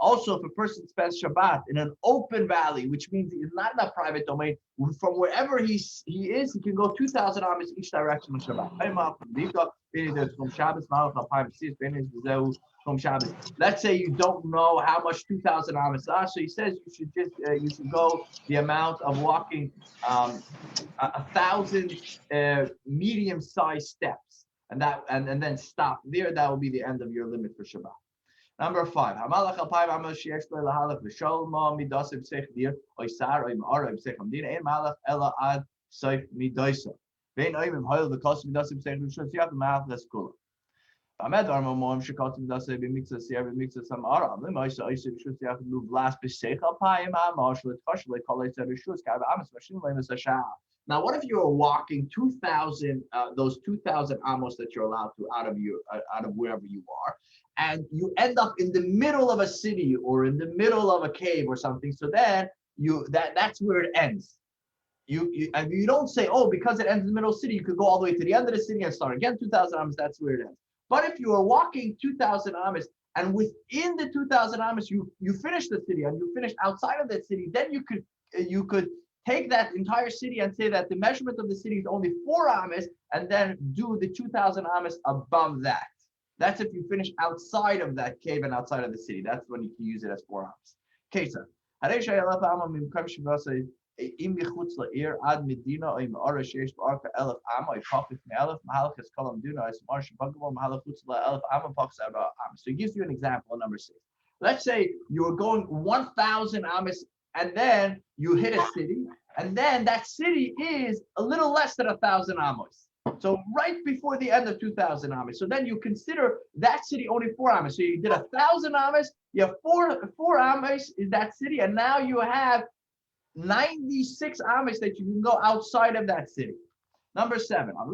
Also, if a person spends Shabbat in an open valley, which means he's not in a private domain, from wherever he is, he can go 2,000 amas each direction on Shabbat. Let's say you don't know how much 2,000 amas are, so he says you should go the amount of walking 1,000 medium-sized steps, and then stop there. That will be the end of your limit for Shabbat. Number 5. Now, what if you are walking 2,000, those 2,000 amos that you're allowed to out of wherever you are, and you end up in the middle of a city or in the middle of a cave or something? So then that's where it ends. You don't say, oh, because it ends in the middle of the city, you could go all the way to the end of the city and start again 2,000 amos. That's where it ends. But if you are walking 2,000 amos and within the 2,000 amos you finish the city and you finish outside of that city, then you could take that entire city and say that the measurement of the city is only 4 amos, and then do the 2,000 amos above that. That's if you finish outside of that cave and outside of the city. That's when you can use it as 4 amos. Kesa. If so he gives you an example in number 6. Let's say you're going 1,000 amos and then you hit a city, and then that city is a little less than 1,000 amos. So right before the end of 2,000 amos. So then you consider that city only 4 amos. So you did 1,000 amos, you have 4 amos is that city, and now you have 96 amos that you can go outside of that city. Number 7. But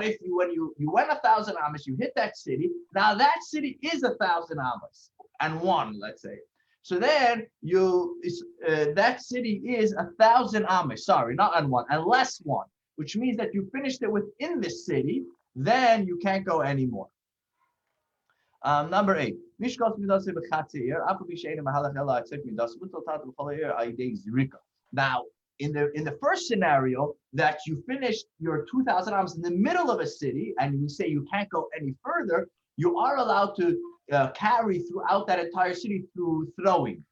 if you went 1,000 amos, you hit that city. Now that city is 1,000 amos and 1, let's say. So then that city is 1,000 amos. Sorry, not and 1, and less 1, which means that you finished it within the city. Then you can't go anymore. Number 8. Now, in the first scenario, that you finished your 2,000 amos in the middle of a city, and we say you can't go any further, you are allowed to carry throughout that entire city through throwing.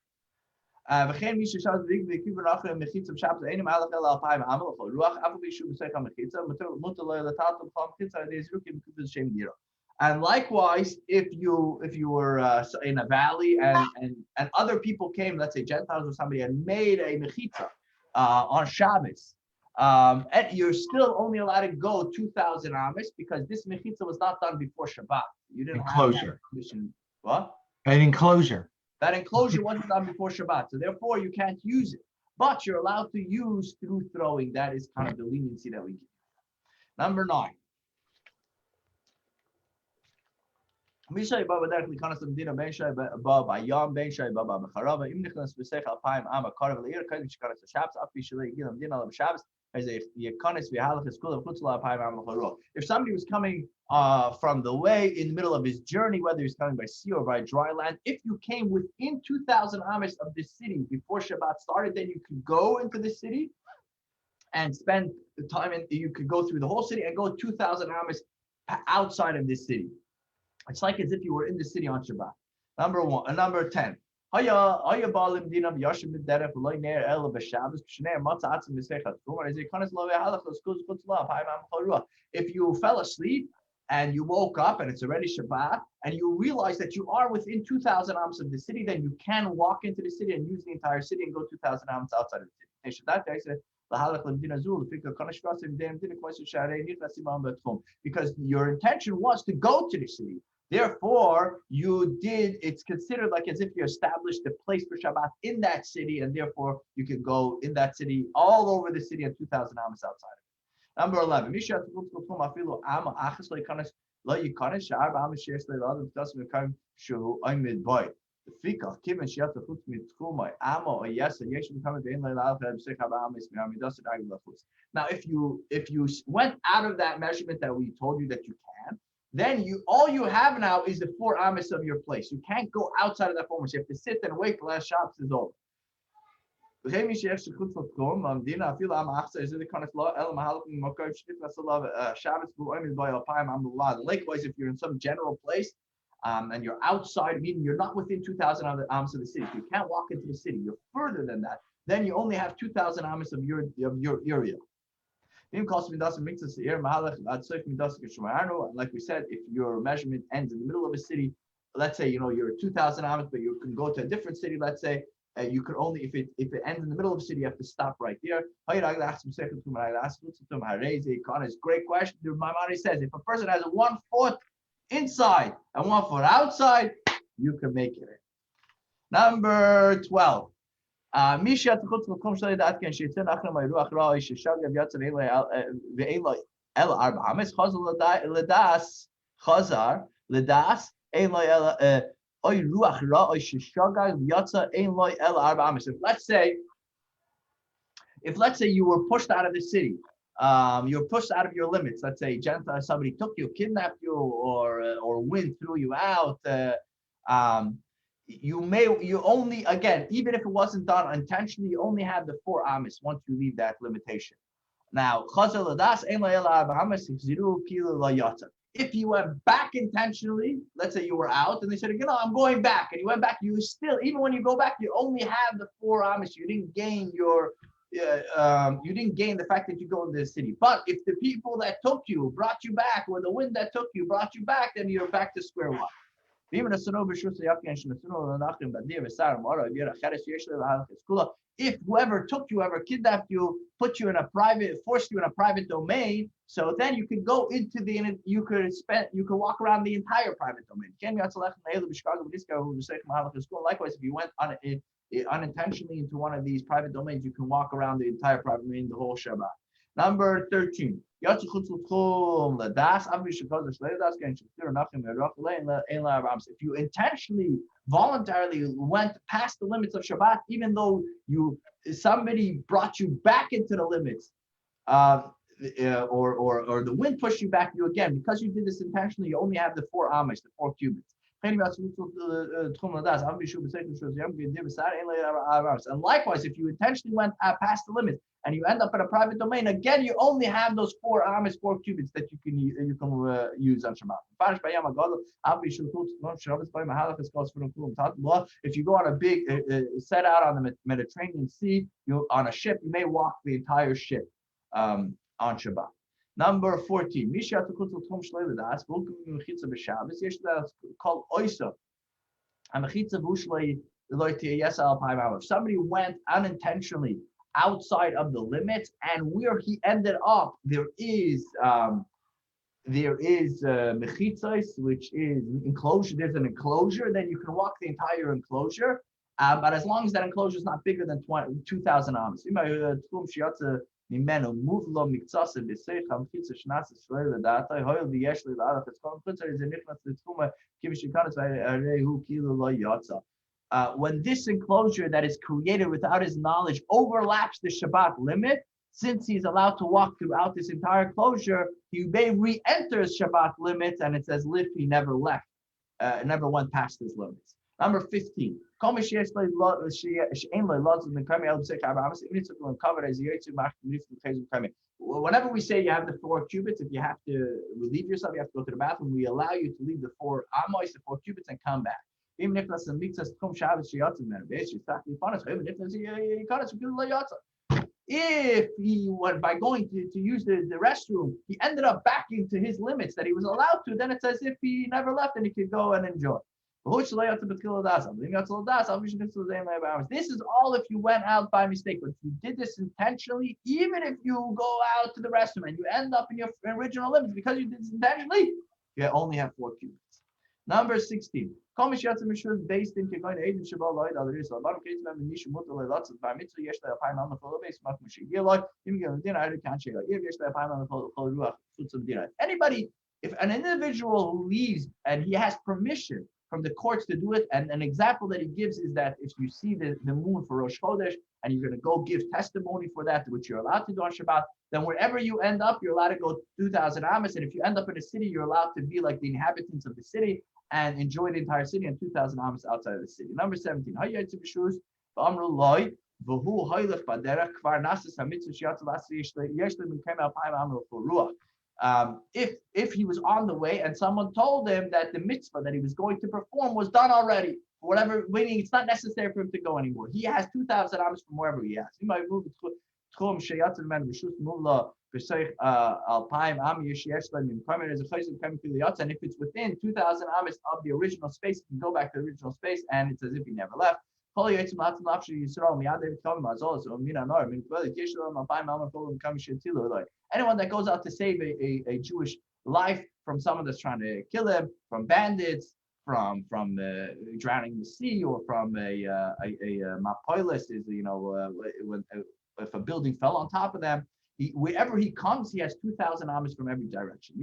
And likewise, if you were in a valley and other people came, let's say Gentiles or somebody, and made a mechitza on Shabbos, and you're still only allowed to go 2,000 amos because this mechitza was not done before Shabbat. You didn't have that permission. What? An enclosure. That enclosure wasn't done before Shabbat, so therefore you can't use it. But you're allowed to use through throwing. That is kind of the leniency that we give. Number 9. If somebody was coming from the way in the middle of his journey, whether he's coming by sea or by dry land, if you came within 2,000 amos of the city before Shabbat started, then you could go into the city and spend the time, and you could go through the whole city and go 2,000 amos outside of this city. It's like as if you were in the city on Shabbat. Number 10. If you fell asleep and you woke up and it's already Shabbat, and you realize that you are within 2,000 amos of the city, then you can walk into the city and use the entire city and go 2,000 amos outside of the city. Because your intention was to go to the city. Therefore, it's considered like as if you established a place for Shabbat in that city, and therefore you can go in that city all over the city and 2,000 amos outside of it. Number 11. Fika, Kivin Shiata Chutz Mitkuma, Amo, or yes, and Yesh become the inlay Alpha, Sekhabamis, Miamidas, now, if you went out of that measurement that we told you that you can, then all you have now is the 4 amis of your place. You can't go outside of that 4 amis. You have to sit and wait till that Shabbos is over. Likewise, if you're in some general place and you're outside, meaning you're not within 2,000 amos of the city, so you can't walk into the city, you're further than that, then you only have 2,000 amos of your area. Like we said, if your measurement ends in the middle of a city, let's say you're 2,000 amos, but you can go to a different city. Let's say you could only if it ends in the middle of a city, you have to stop right there. It's a great question. My money says if a person has 1 foot inside and 1 foot outside, you can make it. Number 12. Misha tchutz makom shlei dat ken sheitzen achram ayruach ra'oi sheshagav yatzav ve'eloi el arba ames chazar ledas eloi oy ruach ra'oi sheshagav yatzav eloi el arba ames. If let's say you were pushed out of the city, you were pushed out of your limits. Let's say somebody took you, kidnapped you, or wind threw you out. You only, again, even if it wasn't done intentionally, you only have the 4 amis once you leave that limitation. Now, if you went back intentionally, let's say you were out and they said, I'm going back, and you went back, you still, even when you go back, you only have the 4 amis. You didn't gain the fact that you go into the city. But if the people that took you brought you back, or the wind that took you brought you back, then you're back to square one. If whoever took you, whoever kidnapped you, forced you in a private domain, so then you could go into you could walk around the entire private domain. Likewise, if you went unintentionally into one of these private domains, you can walk around the entire private domain the whole Shabbat. Number 13. If you intentionally, voluntarily went past the limits of Shabbat, even though somebody brought you back into the limits, or the wind pushed you back, because you did this intentionally, you only have the 4 amish, the 4 cubits. And likewise, if you intentionally went past the limit and you end up in a private domain, again, you only have those 4 amish, 4 cubits that you can use on Shabbat. If you go on a big set out on the Mediterranean Sea, on a ship, you may walk the entire ship on Shabbat. Number 14. Called oisa. If somebody went unintentionally outside of the limits, and where he ended up, there is mechitzos, which is enclosure. There's an enclosure, then you can walk the entire enclosure. But as long as that enclosure is not bigger than 2,000 amos. ממנו מוב לו מקצת בסייך המחיצה שנעשה ישראל לדעתה, הואיל ויש לי להלך את כל המחיצה, זה נכנס לתחום כפי שכנס והרי הוא כאילו לא יצא. When this enclosure that is created without his knowledge overlaps the Shabbat limit, since he's allowed to walk throughout this entire enclosure, he may re-enter Shabbat limits, and it's as if he never never went past his limits. Number 15. Whenever we say you have the 4 cubits, if you have to relieve yourself, you have to go to the bathroom, we allow you to leave the 4 amos, the 4 cubits, and come back. If he went by going to use the restroom, he ended up back into his limits that he was allowed to, then it's as if he never left and he could go and enjoy. This is all if you went out by mistake. But if you did this intentionally, even if you go out to the restroom and you end up in your original limits, because you did this intentionally, you only have 4 cubits. Number 16. Based in anybody, if an individual who leaves and he has permission from the courts to do it. And an example that he gives is that if you see the moon for Rosh Chodesh and you're going to go give testimony for that, which you're allowed to do on Shabbat, then wherever you end up, you're allowed to go 2,000 amas. And if you end up in a city, you're allowed to be like the inhabitants of the city and enjoy the entire city, and 2,000 amas outside of the city. Number 17. If he was on the way and someone told him that the mitzvah that he was going to perform was done already, for whatever, meaning it's not necessary for him to go anymore. He has 2,000 amos from wherever he has. He might move and if it's within 2,000 amos of the original space, he can go back to the original space, and it's as if he never left. Anyone that goes out to save a Jewish life from someone that's trying to kill him, from bandits, from drowning in the sea, or from a mapoilis, is if a building fell on top of them, wherever he comes, he has 2,000 amas from every direction.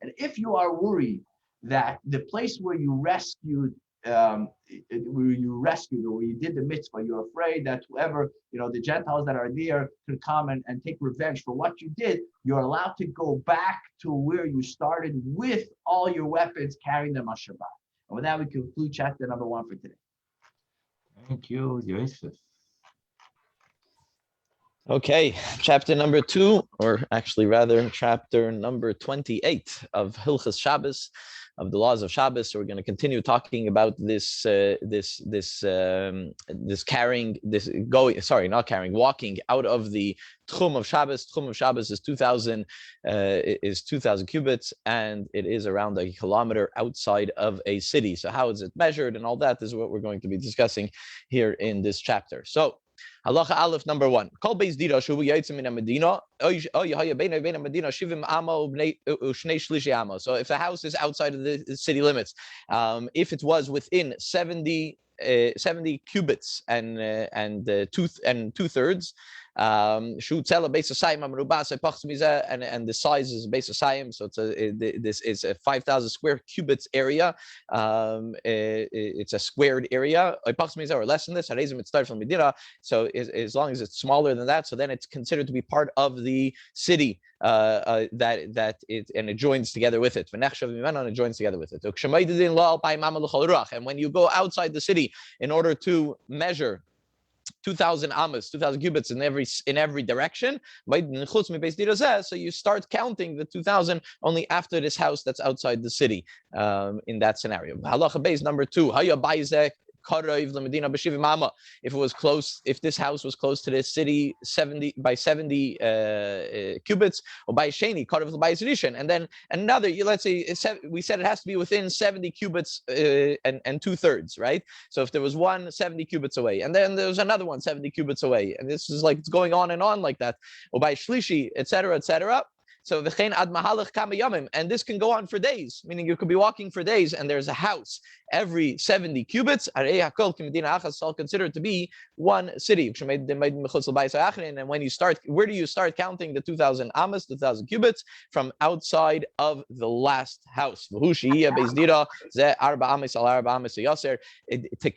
And if you are worried that the place where you rescued or where you did the mitzvah, you're afraid that whoever, the Gentiles that are there could come and take revenge for what you did, you're allowed to go back to where you started with all your weapons, carrying them on Shabbat. And with that, we conclude chapter number 1 for today. Thank you, Yosef. Okay, chapter number 2, or actually rather chapter number 28 of Hilchas Shabbos, of the laws of Shabbos. So we're going to continue talking about walking out of the Tchum of Shabbos. Tchum of Shabbos is 2,000 cubits, and it is around a kilometer outside of a city. So how is it measured and all that is what we're going to be discussing here in this chapter. So Halacha Aleph number 1. Kol beis dira shuvu yaitsim min medina. So if the house is outside of the city limits, if it was within 70 cubits and two-thirds, and the size is base of Sayim, so this is a 5,000 square cubits area. It's a squared area, or less than this. So as long as it's smaller than that, so then it's considered to be part of the city that it joins together with it. And it joins together with it. And when you go outside the city in order to measure 2,000 amas, 2,000 cubits in every direction, so you start counting the 2,000 only after this house that's outside the city. In that scenario, halacha base number 2. If it was close, if this house was close to the city 70 cubits, or by sheni and then another, let's say we said it has to be within 70 cubits and two-thirds, right? So if there was one 70 cubits away, and then there was another one 70 cubits away, and this is like it's going on and on like that, or by shlishi, etc., etc. So v'chein ad mahalach kama yamim, and this can go on for days, meaning you could be walking for days, and there's a house every 70 cubits. It's all considered to be one city. And when you start, where do you start counting the 2,000 amas, 2,000 cubits? From outside of the last house. To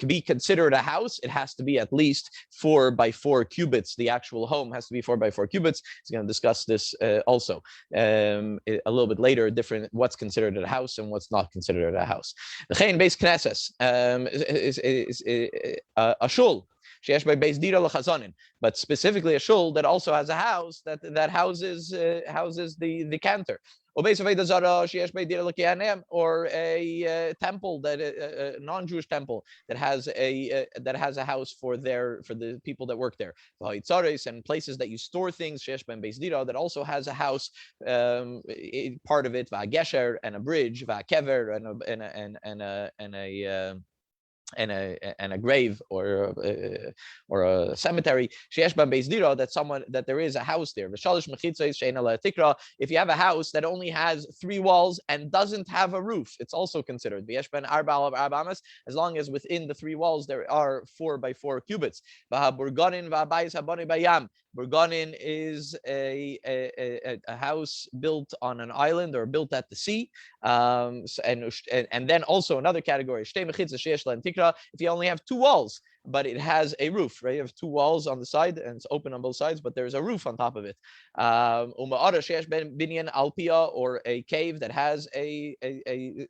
be considered a house, it has to be at least 4 by 4 cubits. The actual home has to be 4 by 4 cubits. He's going to discuss this also a little bit later, different what's considered a house and what's not considered a house. The Chayin Beis Knesses is a shul, but specifically a shul that also has a house that houses the cantor. Or a temple, that a non-Jewish temple that has a house for the people that work there. And places that you store things, that also has a house, part of it, gesher, and a bridge, kever, and a grave or a cemetery. That there is a house there. If you have a house that only has 3 walls and doesn't have a roof, it's also considered. As long as within the 3 walls there are 4 by 4 cubits. Burganin is a house built on an island or built at the sea. And then also another category, if you only have two walls, but it has a roof, right? You have two walls on the side and it's open on both sides, but there's a roof on top of it. Or a cave that has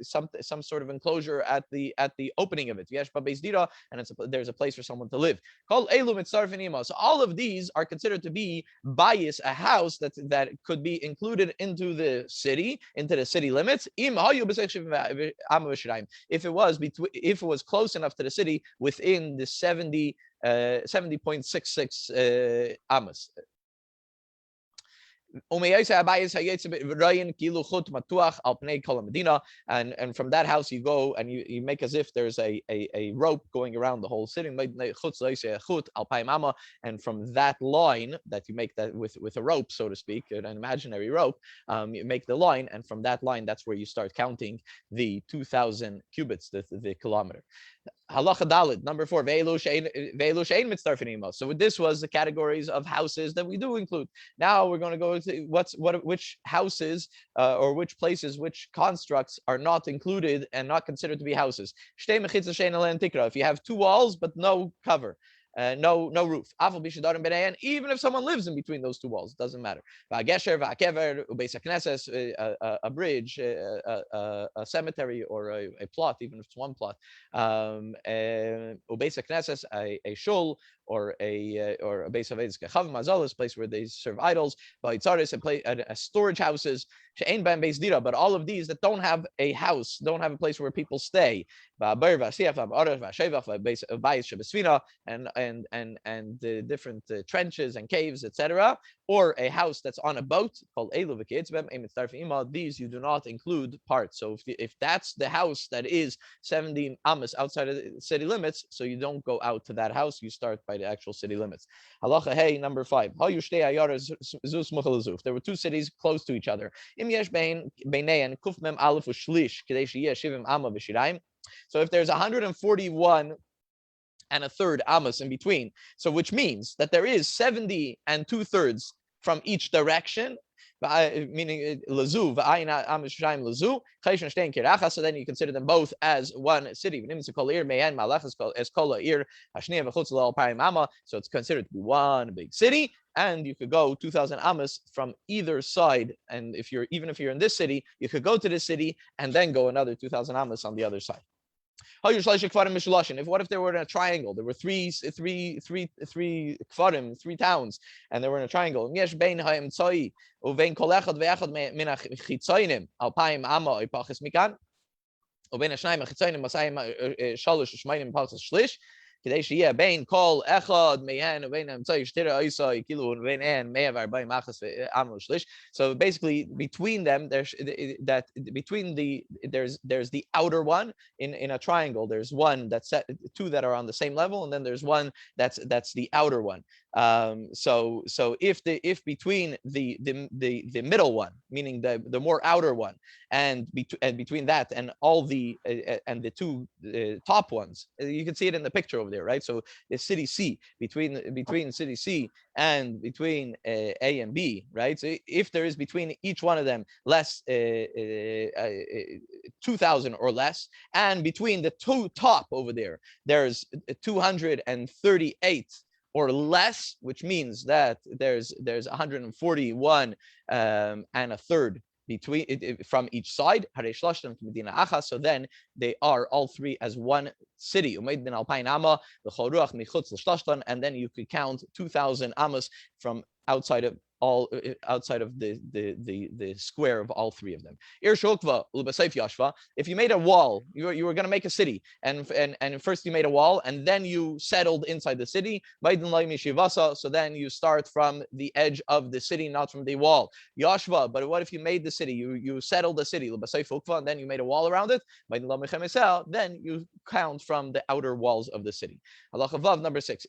some sort of enclosure at the opening of it. And there's a place for someone to live. So all of these are considered to be bias, a house that could be included into the city limits. If it was close enough to the city within the 70.66 amos. And from that house you go and you make as if there's a rope going around the whole city, and from that line that you make that with a rope, so to speak, an imaginary rope, you make the line, and from that line that's where you start counting the 2,000 cubits, the kilometer. Halacha Dalit, number 4. So this was the categories of houses that we do include. Now we're going to go to which houses or which places, which constructs are not included and not considered to be houses. If you have two walls but no cover. No roof. Even if someone lives in between those two walls, doesn't matter. A bridge, a cemetery, or a plot, even if it's one plot. A shul, or a base of a place where they serve idols. A storage houses. But all of these that don't have a house, don't have a place where people stay. And the different trenches and caves, etc., or a house that's on a boat called these you do not include parts. So if that's the house that is 70 amos outside of the city limits, so you don't go out to that house, you start by the actual city limits. Halacha hey, number 5. There were two cities close to each other. So if there's 141 and a third amos in between, so which means that there is 70 and 2/3 from each direction, meaning lazu, so then you consider them both as one city. So it's considered to be one big city, and you could go 2,000 amos from either side. And even if you're in this city, you could go to this city and then go another 2,000 amos on the other side. What if they were in a triangle? There were three kfarim, three towns, and they were in a triangle. So basically, between them, there's the outer one in a triangle. There's one that's two that are on the same level, and then there's one that's the outer one. So if between the middle one, meaning the more outer one, and between that and all the and the two top ones, you can see it in the picture over there, right? So the city C, between city C and between A and B, right? So if there is between each one of them less 2,000 or less, and between the two top over there, there's 238 or less, which means that there's 141 and a third from each side. So then they are all three as one city. And then you could count 2,000 amos from outside of the square of all three of them. If you made a wall, you were going to make a city, and first you made a wall, and then you settled inside the city. So then you start from the edge of the city, not from the wall. Yashva, but what if you made the city? You settled the city, and then you made a wall around it. Then you count from the outer walls of the city. Halacha number 6.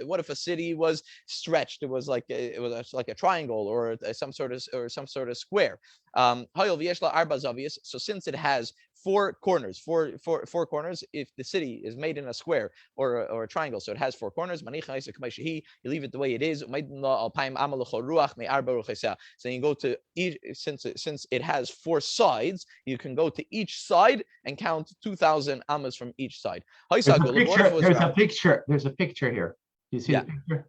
What if a city was stretched? It was like a triangle or some sort of square. So since it has four corners, four corners. If the city is made in a square or a triangle, so it has four corners, you leave it the way it is. So you go to each, since it has four sides, you can go to each side and count 2,000 amas from each side. There's a picture. There's a picture here. You see the picture?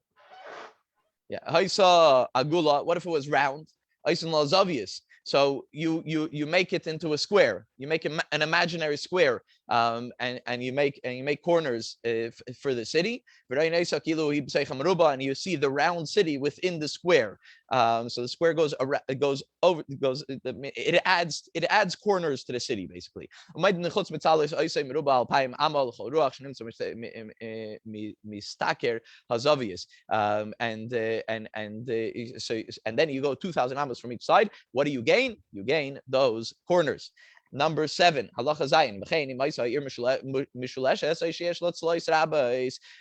Yeah. Haisa agula. What if it was round? Haisan lazavius. So you make it into a square. You make an imaginary square, and you make corners for the city. And you see the round city within the square. So the square goes over. It adds corners to the city basically. And then you go 2,000 amos from each side. What do you gain? You gain those corners. Number 7, halacha zayin.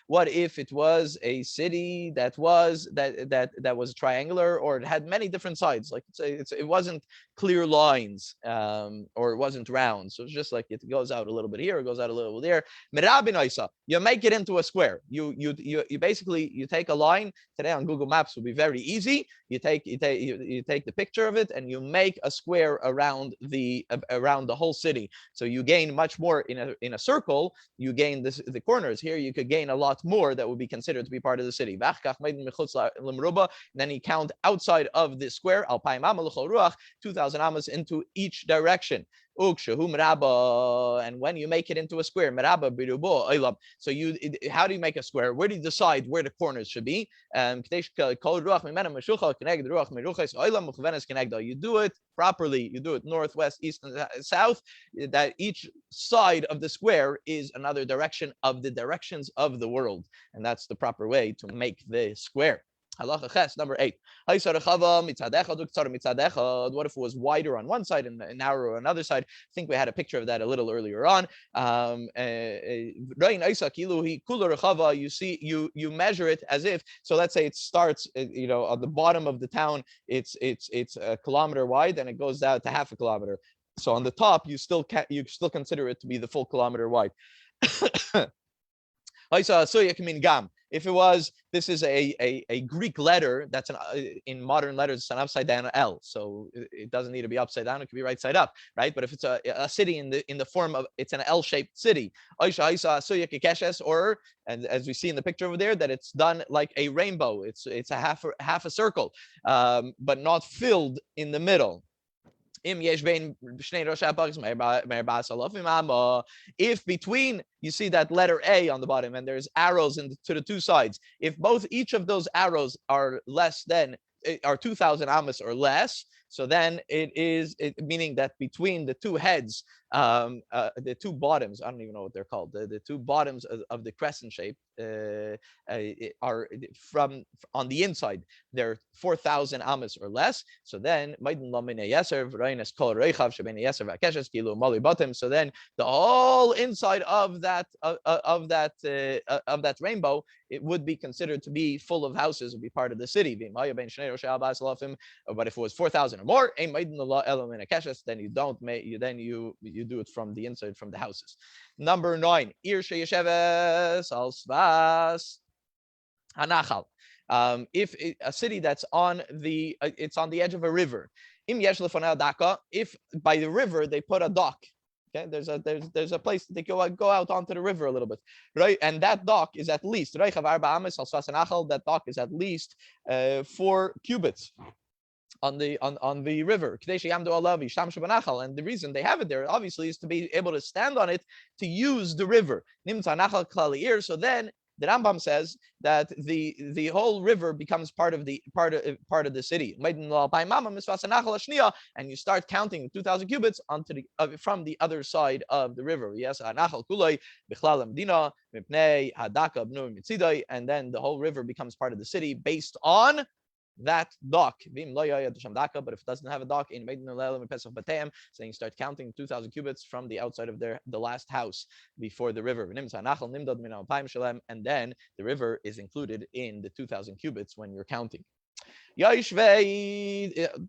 What if it was a city that was triangular, or it had many different sides? Like it wasn't clear lines, or it wasn't round. So it's just like it goes out a little bit here, it goes out a little bit there. You make it into a square. You basically take a line. Today on Google Maps will be very easy. You take the picture of it and you make a square around the whole city. So you gain much more in a circle. You gain the corners. Here you could gain a lot more that would be considered to be part of the city. Then you count outside of the square 2,000 amas into each direction. And when you make it into a square, so how do you make a square? Where do you decide where the corners should be? You do it properly. You do it north, west, east, and south. That each side of the square is another direction of the directions of the world, and that's the proper way to make the square. Halacha ches, number 8. What if it was wider on one side and narrower on another side? I think we had a picture of that a little earlier on. You see, you measure it as if, so let's say it starts, on the bottom of the town, it's a kilometer wide and it goes down to half a kilometer. So on the top, you still consider it to be the full kilometer wide. If it was, this is a Greek letter that's in modern letters, it's an upside down L, so it doesn't need to be upside down; it can be right side up, right? But if it's a city in the form of, it's an L-shaped city, or, and as we see in the picture over there, that it's done like a rainbow. It's a half a circle, but not filled in the middle. If between, you see that letter A on the bottom and there's arrows to the two sides, if each of those arrows are less than, are 2,000 amas or less, so then meaning that between the two heads, the two bottoms, I don't even know what they're called, the two bottoms of the crescent shape are from on the inside, they're 4,000 amas or less. So then so then the whole inside of that rainbow, it would be considered to be full of houses, would be part of the city. But if it was 4,000 or more, then you don't make you do it from the inside, from the houses. Number 9, if a city that's on the edge of a river, if by the river they put a dock, okay, there's a place they go out onto the river a little bit, right? And that dock is at least, that dock is at least 4 cubits on the river. And the reason they have it there, obviously, is to be able to stand on it to use the river. So then the Rambam says that the whole river becomes part of the city. And you start counting 2,000 cubits from the other side of the river. Yes, and then the whole river becomes part of the city based on that dock. But if it doesn't have a dock, so you start counting 2,000 cubits from the outside of the last house before the river. And then the river is included in the 2,000 cubits when you're counting.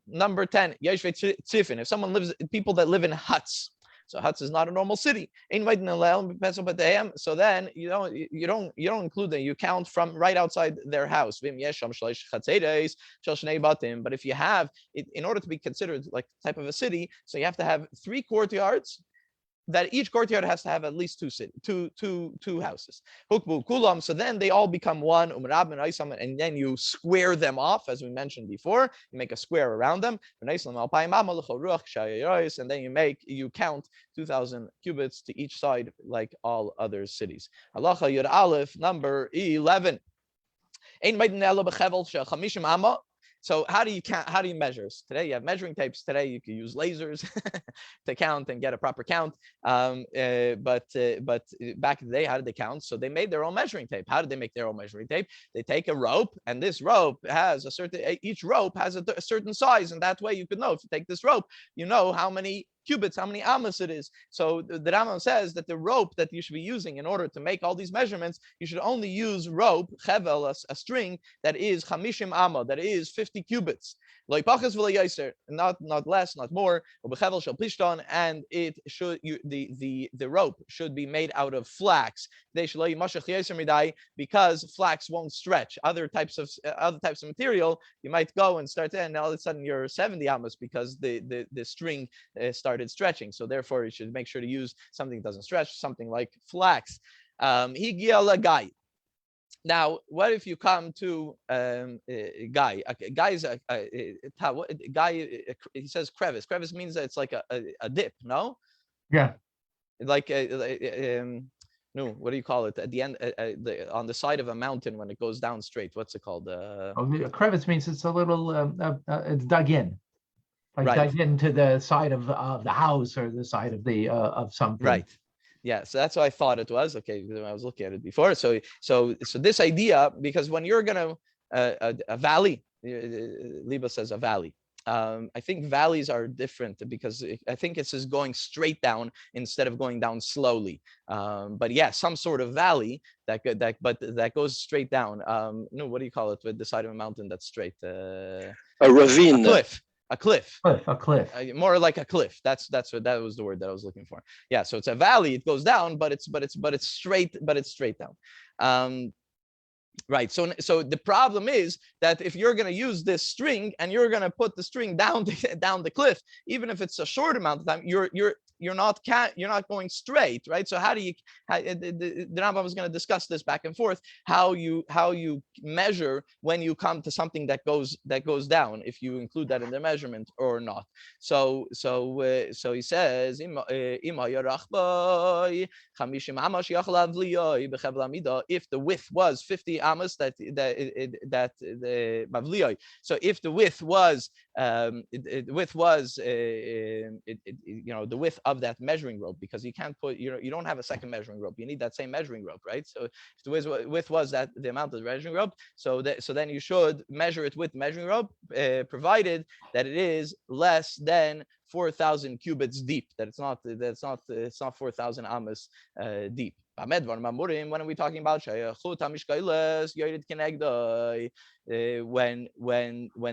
Number 10, if someone people that live in huts. So Hutz is not a normal city. So then you don't include them. You count from right outside their house. But if you have it, in order to be considered like type of a city, so you have to have 3 courtyards, that each courtyard has to have at least two houses. Hukbu kulam. So then they all become one. And then you square them off, as we mentioned before. You make a square around them. And then you count 2,000 cubits to each side, like all other cities. Halacha Yud Aleph, number 11. So how do you count? How do you measure? Today you have measuring tapes. Today you can use lasers to count and get a proper count. But back in the day, how did they count? So they made their own measuring tape. How did they make their own measuring tape? They take a rope, and this rope has each rope has a certain size, and that way you could know. If you take this rope, you know how many cubits, how many amos it is. So the Rambam says that the rope that you should be using in order to make all these measurements, you should only use rope, chevel, a string that is chamishim amma, that is 50 cubits. Not less, not more. And it should the rope should be made out of flax, because flax won't stretch. Other types of material, you might go and start, and all of a sudden you're 70 amos because the string started stretching. So therefore, you should make sure to use something that doesn't stretch, something like flax. Guy. Now, what if you come to a guy? A guy is a guy. He says crevice. Crevice means that it's like a dip. No. Yeah. Like no. What do you call it? At the end, on the side of a mountain when it goes down straight. What's it called? A crevice means it's a little. It's dug in. Like right. Dug into the side of the house or the side of the of something. Right. Yeah, so that's what I thought it was. Okay, I was looking at it before. So this idea, because when you're gonna a valley, Liba says a valley. I think valleys are different because I think it's just going straight down instead of going down slowly. But yeah, some sort of valley that goes straight down. No, what do you call it with the side of a mountain that's straight? A ravine. A cliff. A cliff. A cliff. More like a cliff. That was the word that I was looking for. Yeah. So it's a valley. It goes down, but it's straight down. Right. So the problem is that if you're going to use this string and you're going to put the string down the cliff, even if it's a short amount of time, you're not going straight, right? So how do you? The Rambam is going to discuss this back and forth. How you measure when you come to something that goes down, if you include that in the measurement or not. So he says, if the width was 50 amos, that the mavliyoi. So if the width was the width of that measuring rope, because you can't put, you don't have a second measuring rope. You need that same measuring rope, right? So if the width was that the amount of the measuring rope, so then you should measure it with measuring rope, provided that it is less than 4,000 cubits deep. That it's not 4,000 amos deep. When are we talking about? When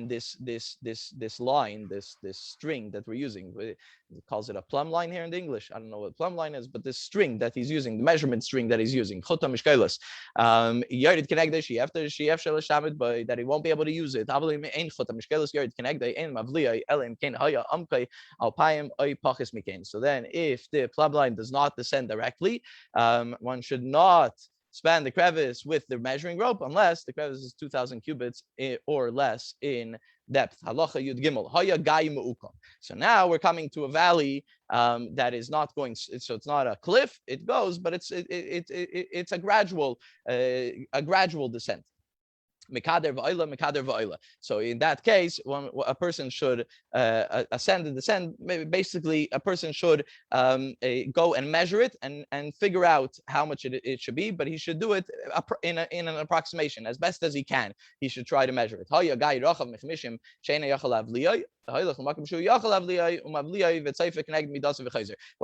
this line, this string that we're using, it calls it a plumb line here in the English. I don't know what plumb line is, but this string that he's using, the measurement string that he's using, that he won't be able to use it. So then, if the plumb line does not descend directly, one should not span the crevice with the measuring rope unless the crevice is 2,000 cubits or less in depth. Halacha Yud Gimel. Haya Gai Me'ukom. So now we're coming to a valley that is not going. So it's not a cliff. It goes, but it's a gradual descent. So in that case, when a person should ascend and descend, basically a person should go and measure it and figure out how much it should be, but he should do it in an approximation as best as he can. He should try to measure it. What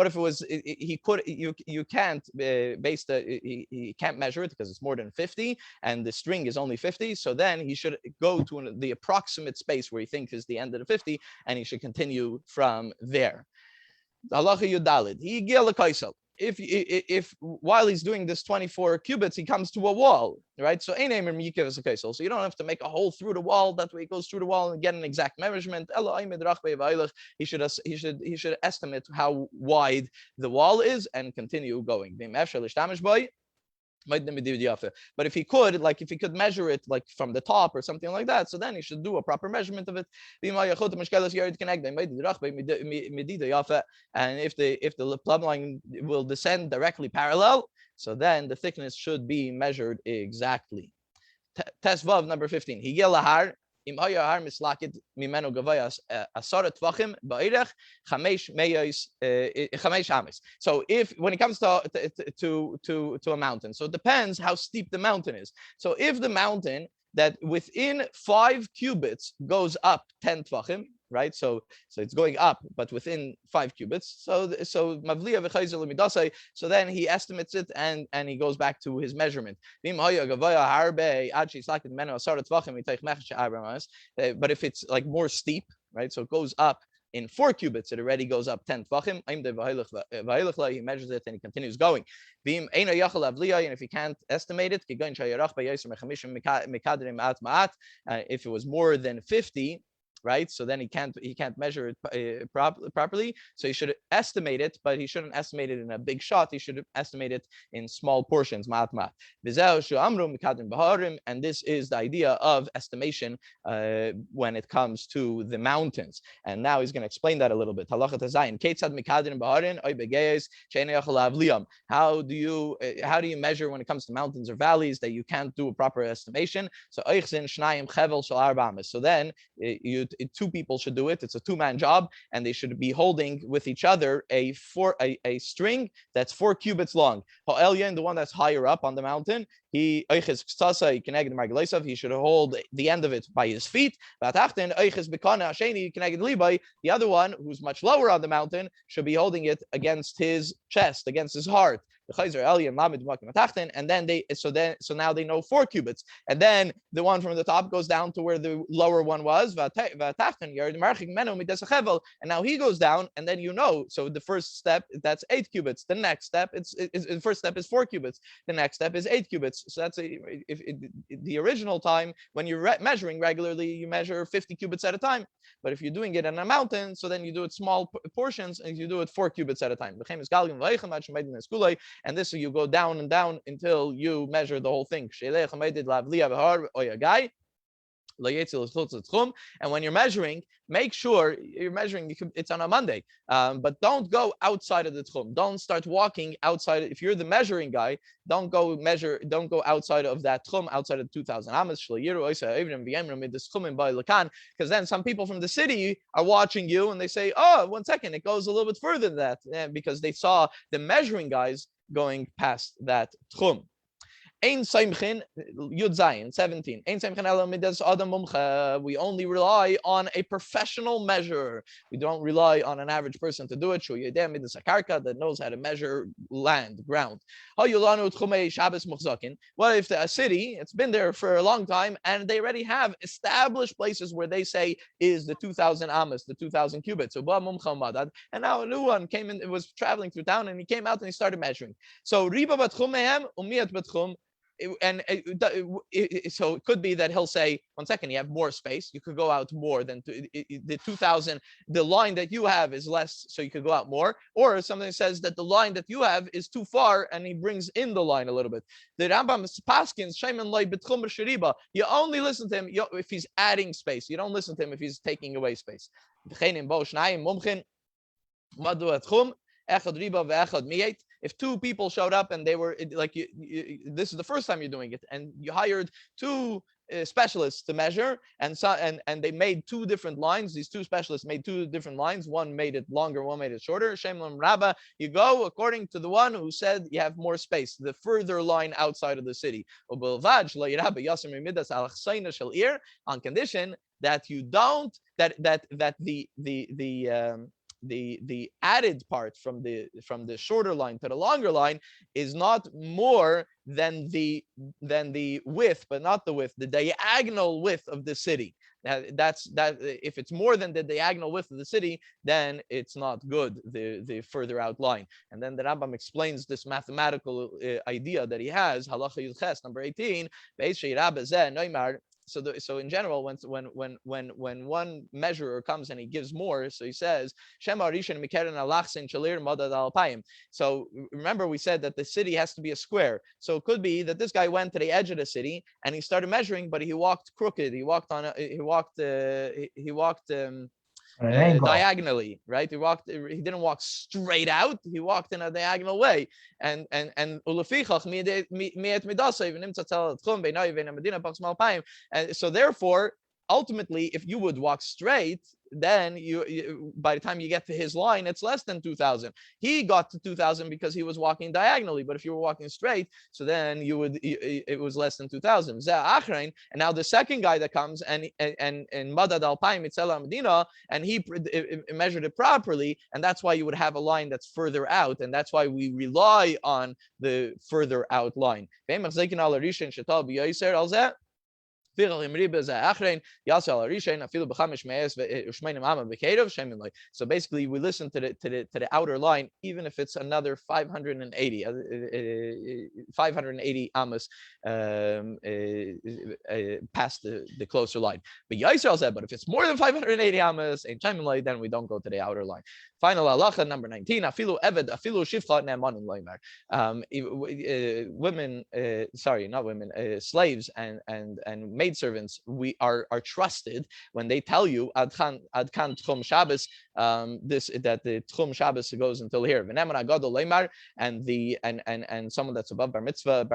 if it was you can't he can't measure it because it's more than 50 and the string is only 50, so then he should go to the approximate space where he thinks is the end of the 50 and he should continue from there. Halacha Yudalid. He kaisel. If while he's doing this 24 cubits, he comes to a wall, right? So so you don't have to make a hole through the wall. That way it goes through the wall and get an exact measurement. He should estimate how wide the wall is and continue going. But if he could, like if he could measure it like from the top or something like that, so then he should do a proper measurement of it. And if the plumb line will descend directly parallel, so then the thickness should be measured exactly. Test Vav number 15. Im haya har mislakit mimeno gavayas asara tvachim ba'irech chamesh ames. So if when it comes to a mountain, so it depends how steep the mountain is. So if the mountain that within 5 cubits goes up 10 tvachim, right? So it's going up, but within 5 cubits. So mavliya v'chayzel midasai. So then he estimates it and he goes back to his measurement. But if it's like more steep, right? So it goes up in 4 cubits, it already goes up 10 tvachim. He measures it and he continues going. And if he can't estimate it, if it was more than 50, right? So then he can't measure it properly. So he should estimate it, but he shouldn't estimate it in a big shot. He should estimate it in small portions. And this is the idea of estimation when it comes to the mountains. And now he's going to explain that a little bit. How do you measure when it comes to mountains or valleys that you can't do a proper estimation? So then two people should do it. It's a 2-man job, and they should be holding with each other a string that's 4 cubits long. The one that's higher up on the mountain, he should hold the end of it by his feet. The other one, who's much lower on the mountain, should be holding it against his chest, against his heart. And then now they know 4 cubits, and then the one from the top goes down to where the lower one was, and now he goes down, and then so the first step, that's 8 cubits. The next step, the first step is 4 cubits. The next step is 8 cubits. So that's the original time when you're measuring regularly, you measure 50 cubits at a time. But if you're doing it in a mountain, so then you do it small portions, and you do it 4 cubits at a time. And this, you go down and down until you measure the whole thing. And when you're measuring, make sure you're measuring. It's on a Monday, but don't go outside of the tchum. Don't start walking outside. If you're the measuring guy, don't go outside of that tchum, outside of 2,000 amas. Because then some people from the city are watching you, and they say, "Oh, 1 second, it goes a little bit further than that," because they saw the measuring guys going past that tchum. Ein Saimchin, Yud Zayin, 17. Ein Saimchin ela midas adam mumcha. We only rely on a professional measurer. We don't rely on an average person to do it. Shu yedem midas akarka, that knows how to measure ground. What if a city, it's been there for a long time, and they already have established places where they say is the 2,000 amas, the 2,000 cubits. And now a new one came in, it was traveling through town, and he came out and he started measuring. So riba batchum mehem umiat batchum. So it could be that he'll say, 1 second, you have more space, you could go out more than the 2,000. The line that you have is less, so you could go out more. Or something says that the line that you have is too far, and he brings in the line a little bit. The Rambam paskins shayman loy betchum sheriba. You only listen to him if he's adding space. You don't listen to him if he's taking away space. If 2 people showed up and they were like, this is the first time you're doing it, and you hired 2 specialists to measure, and they made 2 different lines. These 2 specialists made 2 different lines. One made it longer, one made it shorter. Shemlam Rabba, you go according to the one who said you have more space, the further line outside of the city. On condition that you don't, that the added part from the shorter line to the longer line is not more than the width, but not the width, the diagonal width of the city. That's that. If it's more than the diagonal width of the city, then it's not good. The further out line. And then the Rambam explains this mathematical idea that he has. Halacha Yudches, number 18. So in general, when one measurer comes and he gives more, so he says, so remember we said that the city has to be a square. So it could be that this guy went to the edge of the city and he started measuring, but he walked crooked. He walked diagonally, right? He didn't walk straight out. He walked in a diagonal way. And so therefore, ultimately, if you would walk straight, then you by the time you get to his line, it's less than 2,000. He got to 2,000 because he was walking diagonally, but if you were walking straight, so then it was less than 2,000. And now the second guy that comes and Madad Alpayim Mitzela Medina, and he measured it properly, and that's why you would have a line that's further out, and that's why we rely on the further out line. So basically, we listen to the outer line, even if it's another 580 amos past the closer line. But Yisrael said, but if it's more than 580 amos, then we don't go to the outer line. Final halacha number 19. Afilu eved, afilu shifcha ne'emanim loymar. Women, sorry, not women, slaves and maidservants, we are trusted when they tell you ad kan tchum Shabbos, that the tchum Shabbos goes until here. And someone that's above bar mitzvah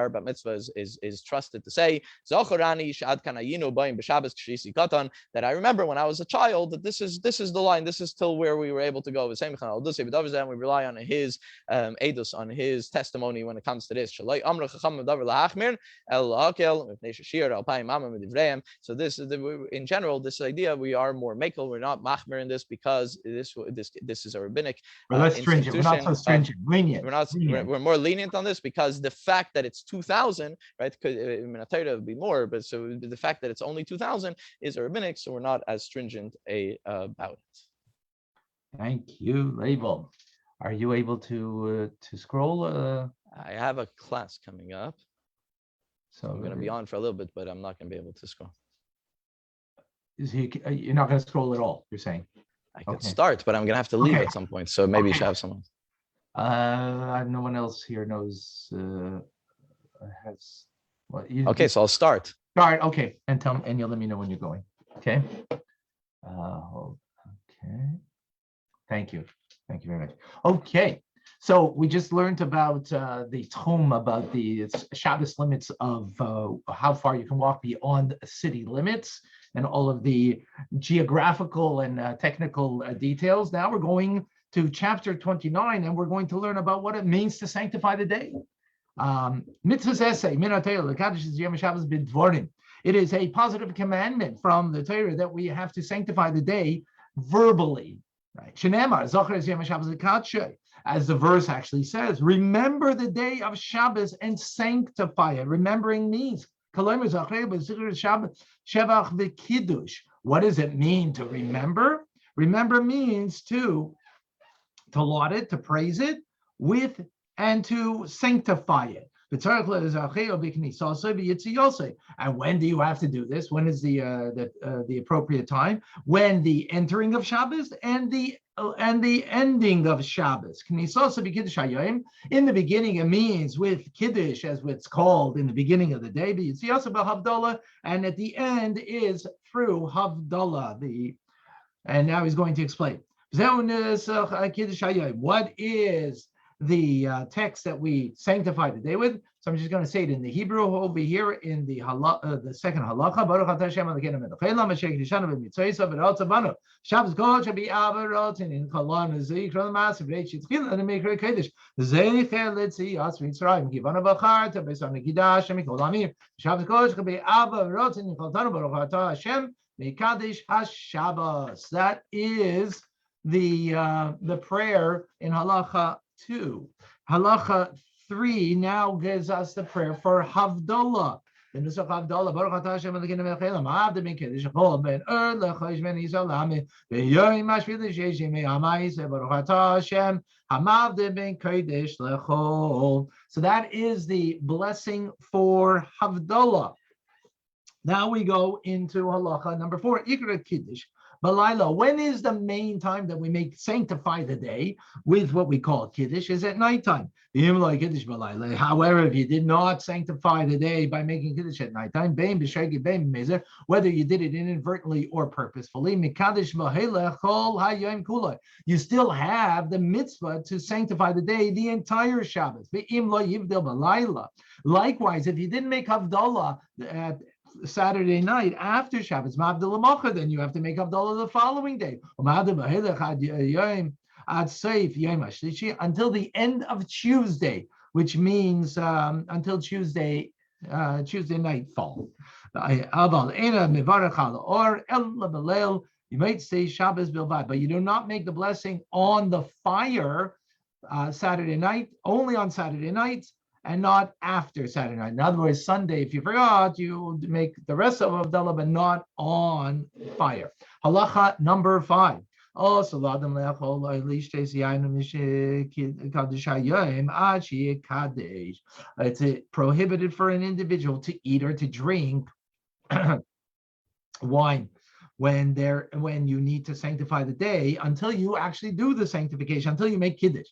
is trusted to say that I remember when I was a child that this is the line, this is till where we were able to go. And we rely on his edus, on his testimony when it comes to this. So this is in general, this idea we are more makel, we're not machmer in this because this is a rabbinic we're less stringent. We're not so stringent. Lenient. We're more lenient on this because the fact that it's 2,000, right? Because in a Torah it would be more, but so the fact that it's only 2,000 is a rabbinic, so we're not as stringent about it. Thank you, Label. Are you able to scroll? I have a class coming up, so I'm going to be on for a little bit, but I'm not going to be able to scroll. You're not going to scroll at all, you're saying? I could start, but I'm going to have to leave at some point, so maybe you should have someone. No one else here knows has. Well, okay, so I'll start. Start, okay, and you'll let me know when you're going. Okay. Okay. Thank you very much. Okay, so we just learned about the tchum, about the Shabbos limits of how far you can walk beyond city limits, and all of the geographical and technical details. Now we're going to chapter 29, and we're going to learn about what it means to sanctify the day. Mitzvah's essay, it is a positive commandment from the Torah that we have to sanctify the day verbally. Right. As the verse actually says, remember the day of Shabbos and sanctify it. Remembering means, what does it mean to remember? Remember means to laud it, to praise it with, and to sanctify it. And when do you have to do this? When is the appropriate time? When the entering of Shabbos and the ending of Shabbos. In the beginning, it means with Kiddush, as it's called in the beginning of the day, and at the end is through Havdalah. And now he's going to explain. What is the text that we sanctify the day with? So I'm just going to say it in the Hebrew over here in the second halacha. Baruch atah Hashem Elokeinu melech haolam asher kiddushanu b'mitzvosav v'rotzavanu. Shabbos kol shabi avarotin in kolon zikron ma'asav v'reit shitchil and mikra kiddush zeicher l'tzias mitzrayim kivanu b'char t'besan nekidash mikol amim. Shabbos kol shabi avarotin in koltanu baruch atah Hashem mekadesh hashabbos. That is the prayer in halacha 2. Halacha 3 now gives us the prayer for Havdalah. The Nusach Havdalah, Baruch Atah Hashem Elokeinu melech haolam, ha'avdil ben kiddush chol ben lechosh ben Yisrael v'yoyim mashvil sheishim me'amayis Baruch Atah Hashem ha'mavdil ben kiddush lechol. So that is the blessing for Havdalah. Now we go into halacha number 4, Ikra Kiddush. Balayla, when is the main time that we sanctify the day with what we call Kiddush? Is at nighttime. However, if you did not sanctify the day by making Kiddush at nighttime, whether you did it inadvertently or purposefully, you still have the mitzvah to sanctify the day, the entire Shabbos. Likewise, if you didn't make Havdalah at Saturday night after Shabbos, then you have to make Havdalah the following day until the end of Tuesday, which means until Tuesday nightfall. You might say Shabbos bilvad, but you do not make the blessing on the fire Saturday night, only on Saturday nights, and not after Saturday night. In other words, Sunday, if you forgot, you make the rest of Havdalah, but not on fire. Halacha number 5. It's prohibited for an individual to eat or to drink wine when you need to sanctify the day until you actually do the sanctification, until you make Kiddush.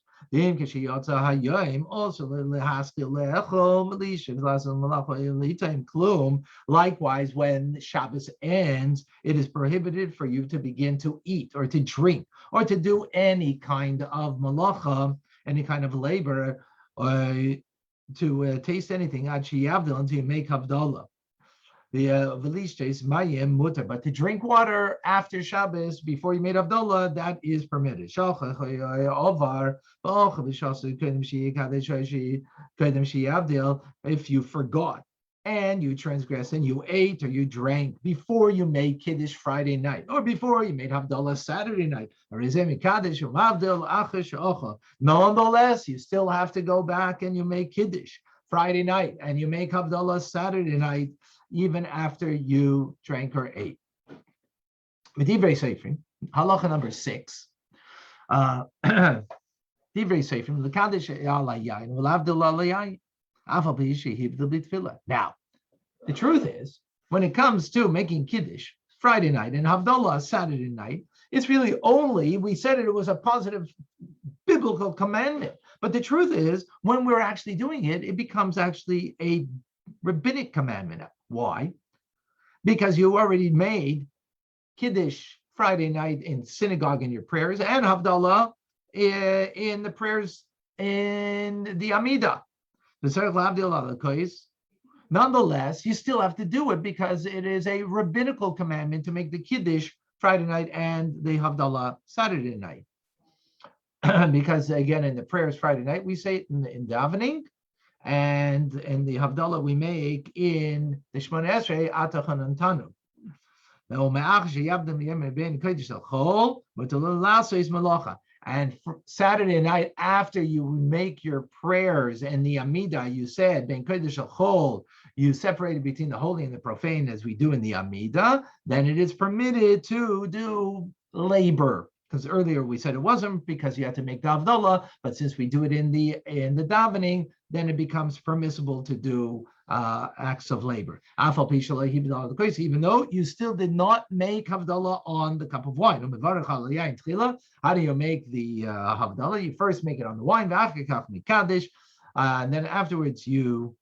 Likewise, when Shabbos ends, it is prohibited for you to begin to eat or to drink or to do any kind of malacha, any kind of labor, to taste anything until you make Havdalah. But to drink water after Shabbos before you made Havdalah, that is permitted. If you forgot and you transgressed and you ate or you drank before you made Kiddush Friday night or before you made Havdalah Saturday night, nonetheless, you still have to go back and you make Kiddush Friday night and you make Havdalah Saturday night, even after you drank or ate. Divrei Seifrim, halacha number 6. Divrei Seifrim, l'kadesh ala yayin, v'lavdil ala yayin, afal b'yishihivdil b'tfilah. Now, the truth is, when it comes to making Kiddush Friday night and Havdalah Saturday night, it's really only, we said it was a positive biblical commandment. But the truth is, when we're actually doing it, it becomes actually a rabbinic commandment. Why? Because you already made Kiddush Friday night in synagogue in your prayers and Havdalah in the prayers in the Amidah. Nonetheless, you still have to do it because it is a rabbinical commandment to make the Kiddush Friday night and the Havdalah Saturday night. Because again, in the prayers Friday night, we say it in davening, and in the Havdalah we make in the Shemona Esrei Atachan and Tanu. And Saturday night, after you make your prayers and the Amidah, you said Ben Kodesh Chol, you separated between the holy and the profane as we do in the Amidah, then it is permitted to do labor. Because earlier we said it wasn't because you had to make the Havdalah, but since we do it in the davening, then it becomes permissible to do acts of labor. Even though you still did not make Havdalah on the cup of wine. How do you make the Havdalah? You first make it on the wine, and then afterwards you,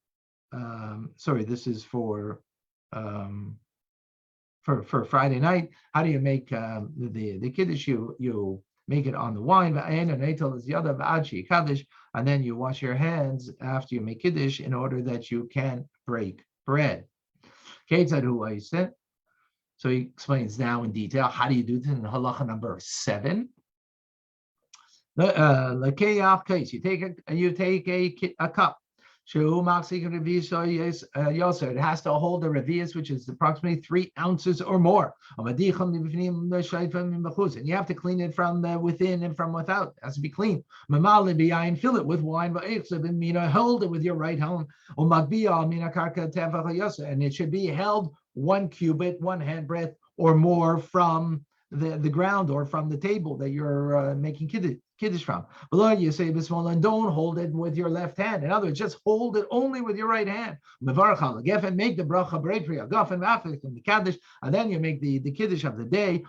this is for Friday night. How do you make the Kiddush? You make it on the wine, and is the other, and then you wash your hands after you make Kiddush in order that you can break bread. So he explains now in detail, how do you do this in halacha number 7? You take a cup. It has to hold a revius, which is approximately 3 ounces or more. And you have to clean it from within and from without. It has to be clean. Fill it with wine. Hold it with your right hand. And it should be held 1 cubit, 1 handbreadth or more from the ground or from the table that you're making kiddush from. Below you say bismillah and don't hold it with your left hand. In other words, just hold it only with your right hand. Make the bracha and the kaddish, and then you make the kiddush of the day.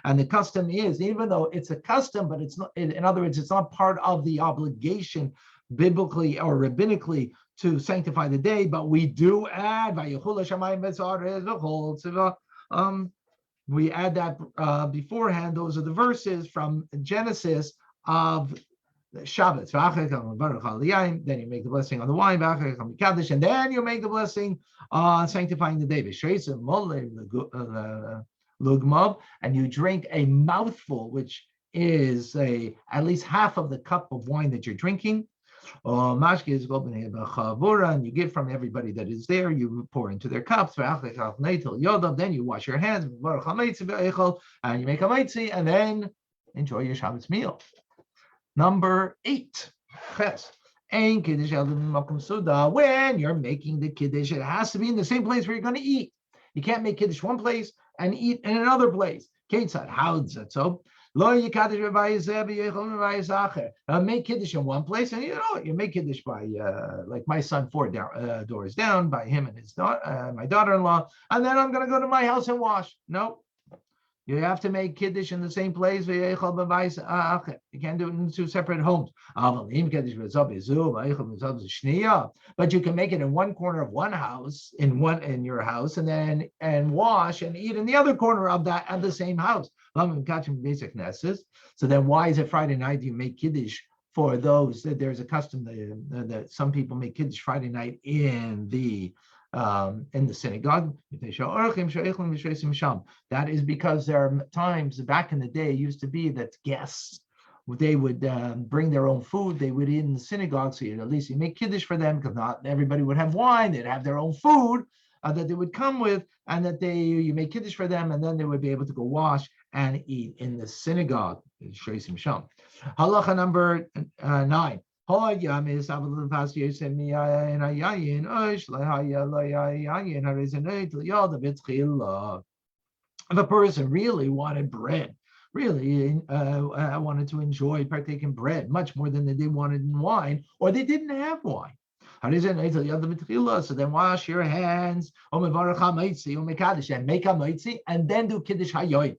And the custom is, even though it's a custom, but it's not. In other words, it's not part of the obligation biblically or rabbinically to sanctify the day, but we do add we add that beforehand. Those are the verses from Genesis of Shabbat. Then you make the blessing on the wine, and then you make the blessing on sanctifying the day. And you drink a mouthful, which is at least half of the cup of wine that you're drinking. Mashke is and you give from everybody that is there. You pour into their cups. Then you wash your hands and you make a maitzi, and then enjoy your Shabbos meal. Number 8, when you're making the kiddush, it has to be in the same place where you're going to eat. You can't make kiddush one place and eat in another place. How is that so? Make kiddush in one place, and you make kiddush by like my son 4 doors down, by him and his my daughter-in-law, and then I'm going to go to my house and wash. No, you have to make kiddush in the same place. You can't do it in 2 separate homes. But you can make it in one corner of one house, in your house, and wash and eat in the other corner of the same house. So then why is it Friday night you make kiddush for those that there's a custom that some people make kiddush Friday night in the synagogue? That is because there are times back in the day used to be that guests, they would bring their own food. They would eat in the synagogue, so at least you make kiddush for them, because not everybody would have wine. They'd have their own food that they would come with, and that you make kiddush for them, and then they would be able to go wash and eat in the synagogue. Halacha number 9. If a person really wanted bread, really wanted to partake in bread much more than they wanted in wine, or they didn't have wine, so then wash your hands and make a maitzi, and then do kiddush hayoy.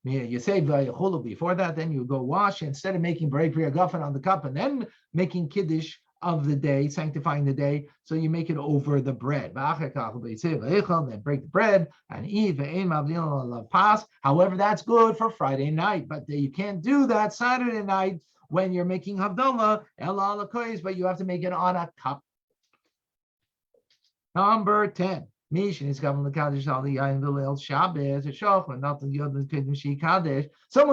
You say before that, then you go wash, instead of making berei pri hagafen on the cup and then making kiddush of the day, sanctifying the day, so you make it over the bread. Then break the bread and eat. However, that's good for Friday night, but you can't do that Saturday night when you're making havdalah, but you have to make it on a cup. Number 10. Someone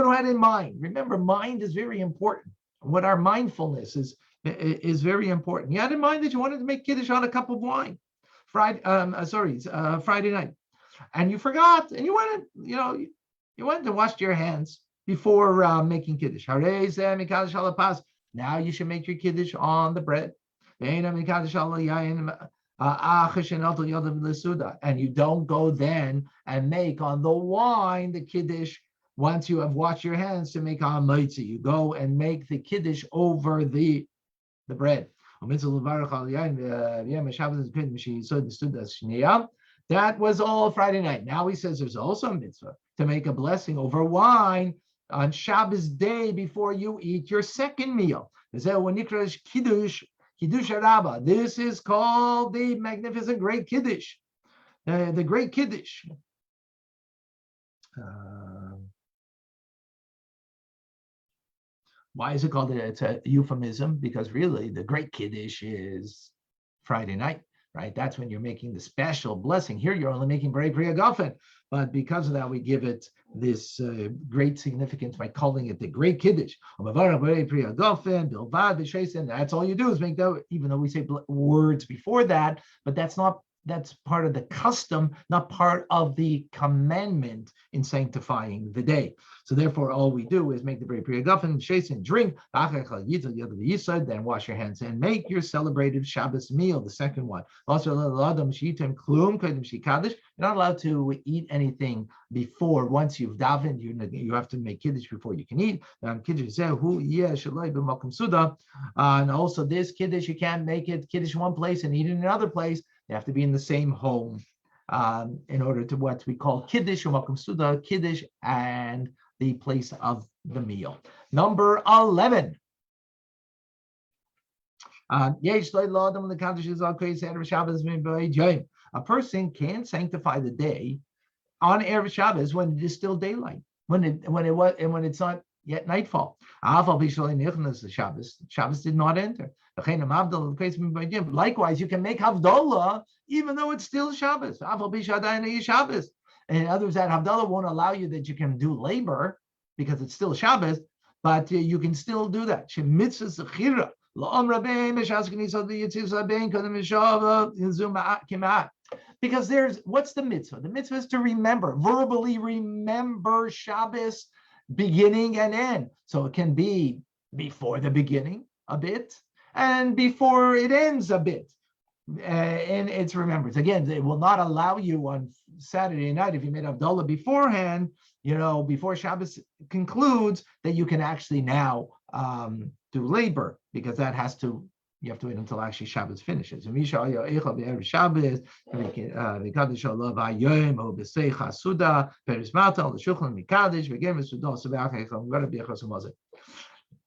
who had in mind. Remember, mind is very important. What our mindfulness is very important. You had in mind that you wanted to make kiddush on a cup of wine, Friday night, and you forgot, and you went to wash your hands before making kiddush. Now you should make your kiddush on the bread. And you don't go then and make on the wine the kiddush once you have washed your hands to make on maitzi. You go and make the kiddush over the bread. That was all Friday night. Now he says there's also a mitzvah to make a blessing over wine on Shabbos day before you eat your second meal. Kiddush Rabbah. This is called the magnificent great Kiddush, the great Kiddush. Why is it called? It's a euphemism, because really the great Kiddush is Friday night. right? That's when you're making the special blessing. Here, you're only making Brei Pri Hagafen, but because of that, we give it this great significance by calling it the Great Kiddush. That's all you do is make that, even though we say words before that, but that's part of the custom, not part of the commandment in sanctifying the day. So therefore, all we do is make the Brei Pri Hagafen, and drink, then wash your hands and make your celebrated Shabbos meal, the second one. Also, you're not allowed to eat anything before. Once you've davened, you have to make kiddush before you can eat. And also this kiddush, you can't make it kiddush in one place and eat it in another place. They have to be in the same home in order to what we call kiddush and makom suda, kiddush and the place of the meal. Number 11. A person can sanctify the day on Erev Shabbos when it is still daylight, when it's not yet nightfall. Shabbos did not enter. Likewise, you can make Havdalah even though it's still Shabbos. In other words, that Havdalah won't allow you that you can do labor because it's still Shabbos, but you can still do that. Because what's the mitzvah? The mitzvah is to remember, verbally remember Shabbos beginning and end. So it can be before the beginning a bit and before it ends a bit. And it's remembrance. Again, they will not allow you on Saturday night, if you made Havdalah beforehand, before Shabbos concludes, that you can actually now do labor, because you have to wait until actually Shabbos finishes.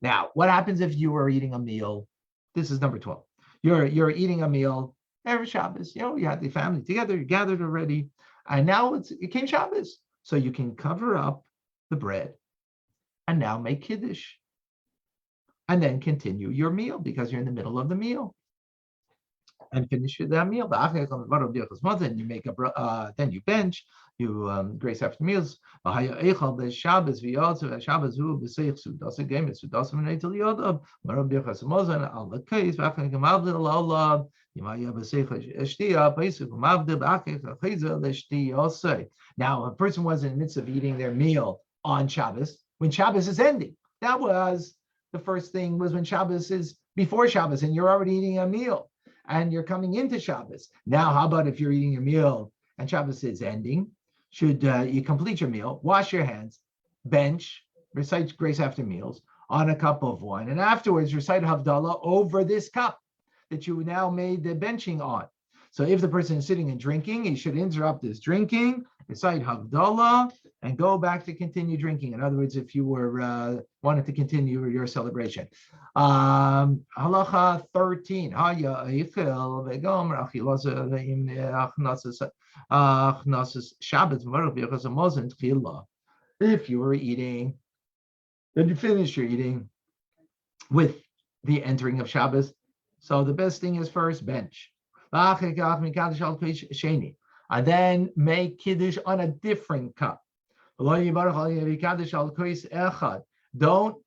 Now, what happens if you are eating a meal? This is number 12. You're eating a meal every Shabbos. You had the family together, you gathered already, and now it came Shabbos. So you can cover up the bread and now make Kiddush. And then continue your meal because you're in the middle of the meal. And finish that meal. And you make then you bench, you grace after meals. Now, a person was in the midst of eating their meal on Shabbos when Shabbos is ending. That was the first thing, was when Shabbos is before Shabbos and you're already eating a meal and you're coming into Shabbos. Now, how about if you're eating your meal and Shabbos is ending? Should you complete your meal, wash your hands, bench, recite grace after meals on a cup of wine, and afterwards recite Havdalah over this cup that you now made the benching on. So if the person is sitting and drinking, he should interrupt his drinking, recite Havdalah, and go back to continue drinking. In other words, if you were wanted to continue your celebration. Halacha 13. If you were eating, then you finish your eating with the entering of Shabbos. So the best thing is first bench. And then make Kiddush on a different cup. Don't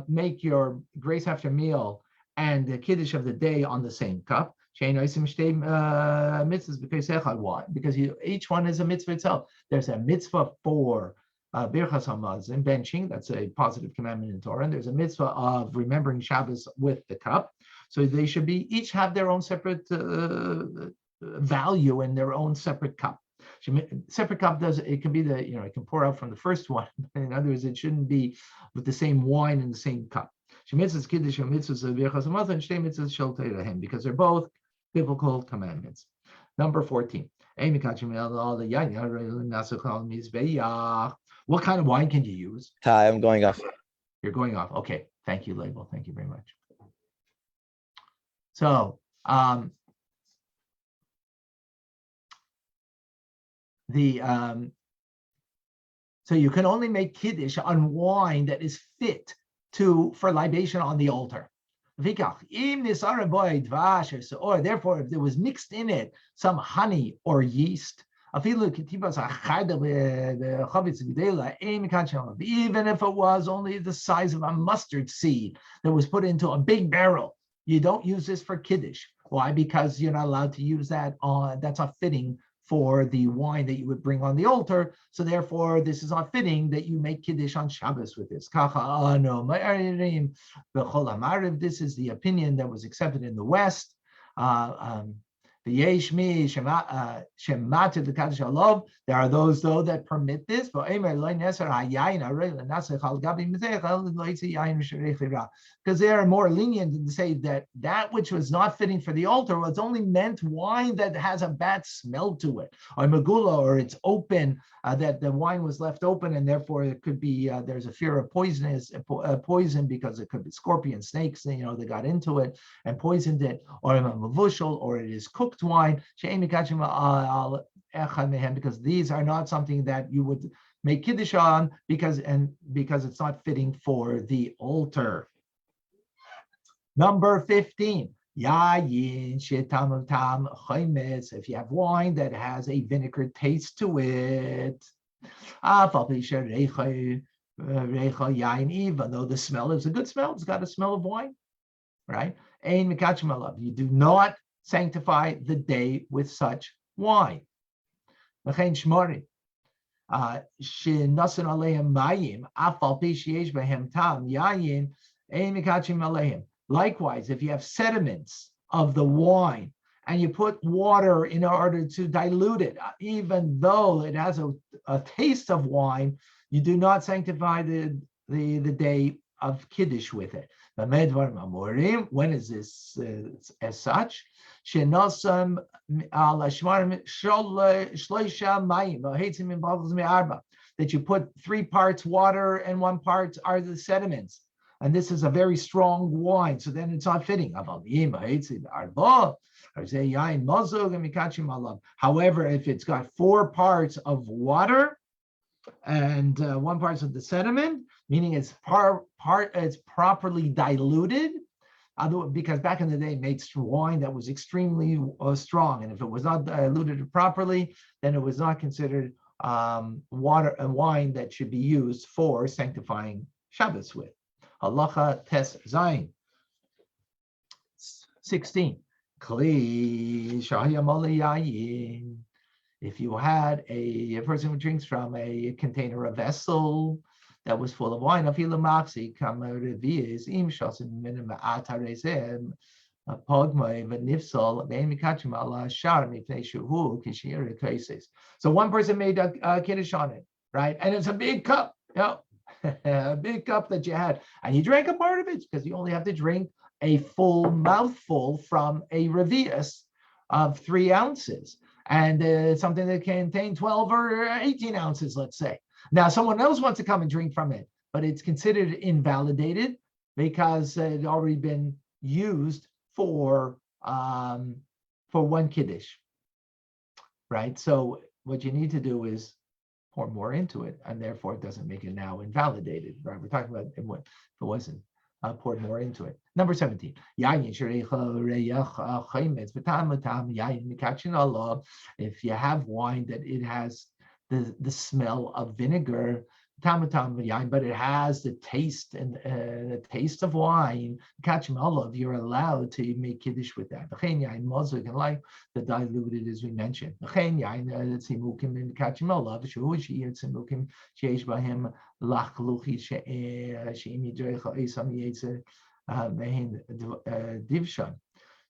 make your grace after meal and the Kiddush of the day on the same cup. Why? Because each one is a mitzvah itself. There's a mitzvah for Birchas Hamazon, benching, that's a positive commandment in Torah, and there's a mitzvah of remembering Shabbos with the cup. So they should each have their own separate value in their own separate cup. Separate cup it can be it can pour out from the first one. In other words, it shouldn't be with the same wine in the same cup. Because they're both biblical commandments. Number 14. What kind of wine can you use? Hi, I'm going off. You're going off. Okay. Thank you, Label. Thank you very much. So so you can only make Kiddush on wine that is fit for libation on the altar. Or therefore, if there was mixed in it some honey or yeast, even if it was only the size of a mustard seed that was put into a big barrel, you don't use this for kiddush. Why? Because you're not allowed to use that on. That's not fitting for the wine that you would bring on the altar. So therefore, this is not fitting that you make kiddush on Shabbos with this. This is the opinion that was accepted in the West. There are those, though, that permit this. Because they are more lenient and say that which was not fitting for the altar was only meant wine that has a bad smell to it, or megula, or it's open, that the wine was left open, and therefore it could be there's a fear of poison because it could be scorpion, snakes, they got into it and poisoned it, or mavushal, or it is cooked wine, because these are not something that you would make kiddush on because it's not fitting for the altar. Number 15, yayin shetam tam chaymetz. If you have wine that has a vinegar taste to it, even though the smell is a good smell, it's got a smell of wine, right? You do not sanctify the day with such wine. Likewise, if you have sediments of the wine and you put water in order to dilute it, even though it has a taste of wine, you do not sanctify the day of Kiddush with it. When is this as such? That you put 3 parts water and 1 part are the sediments. And this is a very strong wine, so then it's not fitting. However, if it's got 4 parts of water and 1 part of the sediment, meaning it's it's properly diluted, because back in the day made wine that was extremely strong, and if it was not diluted properly, then it was not considered water and wine that should be used for sanctifying Shabbos with. Halacha Tes Zayin. 16. Kli shahiyamali yayin. If you had a person who drinks from a container, a vessel that was full of wine, afilu maxi kamarevies im shasim minima ataresem pogmai v'nifsal ve'im mikachim ala shar mipnei shuhu kishir cases. So one person made a kiddush on it, right? And it's a big cup, a big cup that you had, and you drank a part of it because you only have to drink a full mouthful from a revius of 3 ounces, and something that contain 12 or 18 ounces, let's say. Now, someone else wants to come and drink from it, but it's considered invalidated because it had already been used for 1 kiddush, right? So what you need to do is pour more into it, and therefore it doesn't make it now invalidated, right? We're talking about if it wasn't poured more into it. Number 17. If you have wine that it has the smell of vinegar, but it has the taste and the taste of wine, you're allowed to make kiddush with that. Like the diluted, as we mentioned.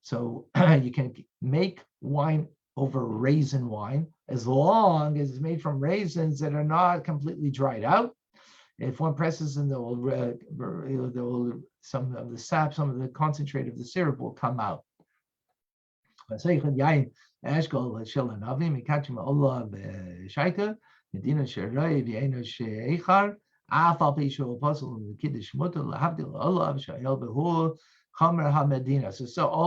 So you can make wine over raisin wine as long as it's made from raisins that are not completely dried out. If one presses in, some of the sap, some of the concentrate of the syrup will come out. So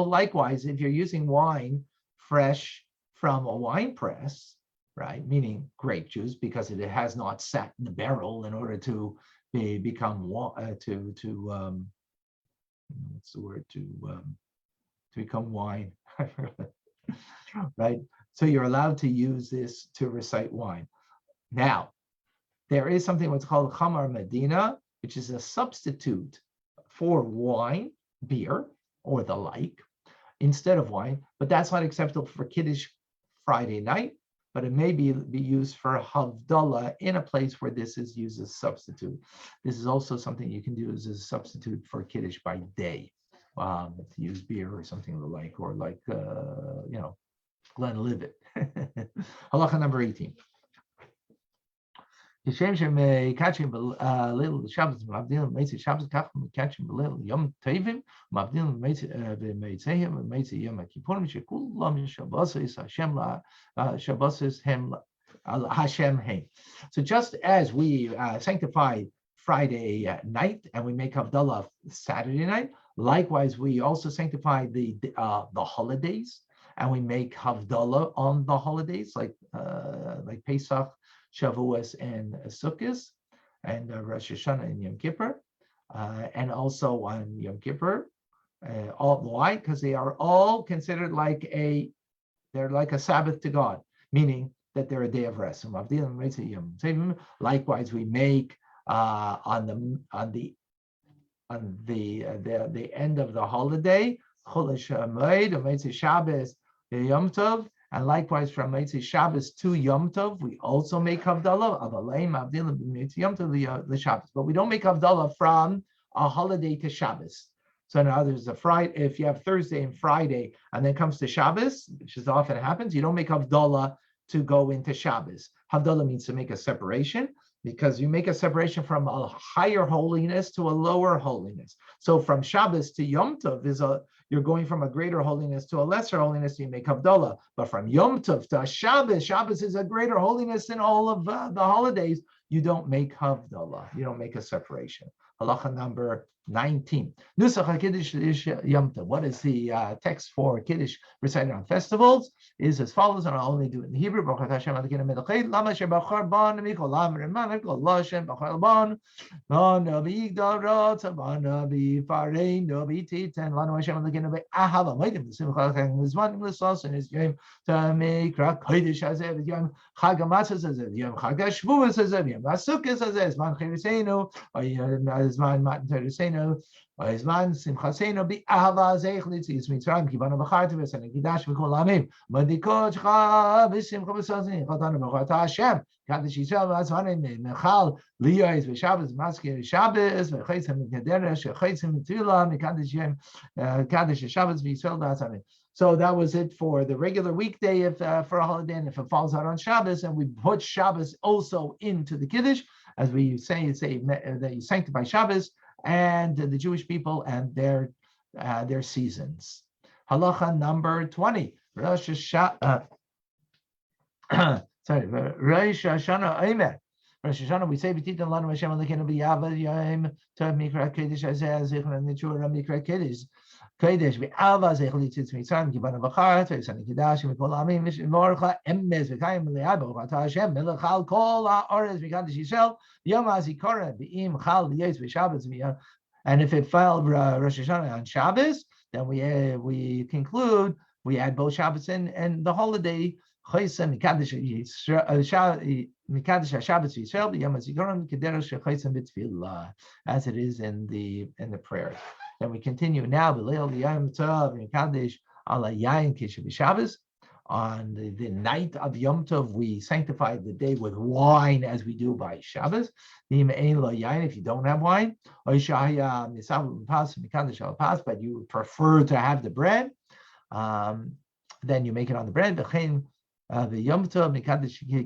likewise, if you're using wine fresh from a wine press, right, meaning grape juice, because it has not sat in the barrel in order to become what's the word to become wine, right? So you're allowed to use this to recite wine. Now, there is something what's called Chamar Medina, which is a substitute for wine, beer, or the like, instead of wine, but that's not acceptable for Kiddush Friday night, but it may be used for Havdalah in a place where this is used as a substitute. This is also something you can do as a substitute for Kiddush by day, to use beer or something of the like, or like, Glenlivet. Halacha number 18. כשם שמקדשים בליל שבת ומבדילים במצי שבת, כך מקדשים בליל יום טובים ומבדילים במציהם ובמצי יום הכיפורים, שכולם שבוסס הם Hashem הם. So just as we sanctify Friday night and we make Havdalah Saturday night, likewise we also sanctify the holidays and we make Havdalah on the holidays like Pesach, Shavuos, and Sukkot, and Rosh Hashanah and Yom Kippur, and also on Yom Kippur. Why? Because they are all considered they're like a Sabbath to God, meaning that they're a day of rest. Likewise, we make on the end of the holiday, Chodesh Moed, Motzei Shabbos, Yom Tov. And likewise, from Motzei Shabbos to Yom Tov, we also make Havdalah. But we don't make Havdalah from a holiday to Shabbos. So now there's a Friday. If you have Thursday and Friday, and then comes to Shabbos, which is often happens, you don't make Havdalah to go into Shabbos. Havdalah means to make a separation, because you make a separation from a higher holiness to a lower holiness. So from Shabbos to Yom Tov you're going from a greater holiness to a lesser holiness, so you make Havdalah. But from Yom Tov to Shabbos is a greater holiness than all of the holidays. You don't make Havdalah. You don't make a separation. Halacha number 19. Nusach HaKiddush Yom Tov. What is the text for Kiddush recited on festivals? Is as follows, and I'll only do it in Hebrew. Baruch Hashem Elokeinu melech haolam, lama asher bachar banu mikol am reman kol Hashem bachar banu banu b'yigdal banu b'fareinu b'titen lanu Hashem Elokeinu be'ahava moedim b'simcha l'zmanim l'sos and his yom tamikra kodesh hazeh v'yom chag hamatzos hazeh v'yom chag hashvuos hazeh v'yom hasukkos hazeh zman chereseinu zman matan tereseinu Zman simchaseinu bi'ahava zeich litzias mitzrayim kibanu b'charti v'sanekdash v'kol amim madikot shcha v'simcha v'sosini chatanu b'chata Hashem kadosh Yisrael v'azmanim mechal liyos v'shabbos maskir Shabbos v'chaitzim mikaderesh v'chaitzim mitila mikadosh yom kadosh Shabbos v'Yisrael v'azmanim. So that was it for the regular weekday for a holiday, and if it falls out on Shabbos, and we put Shabbos also into the Kiddush, as we say that you sanctify Shabbos and the Jewish people and their seasons. Halacha number 20. Rosh Hashanah Omer. Rosh Hashanah, we say B'titan lanu Hashem Elokeinu b'yavad yom tov mikra kiddush hazeh zichron nitzura mikra kiddush Kodesh v'ava zeich litzitz mitzrayim kibanu b'charat v'sanekdash v'kol amim v'shvorcha emes v'kayim l'yad baruch atah Hashem melech al kol ha'orez v'kadosh Yisrael yom ha'zikaron v'im chal v'yos v'shabbos v'yom. And if it fell Rosh Hashanah on Shabbos, then we conclude we add both Shabbos and the holiday Chaysim Mikadosh Shabbos Yisrael b'yom ha'zikaron k'derech shechaysim b'tfilah, as it is in the prayers. Then we continue now. On the night of Yom Tov, we sanctify the day with wine, as we do by Shabbos. If you don't have wine, but you prefer to have the bread, then you make it on the bread. The Yom Tov,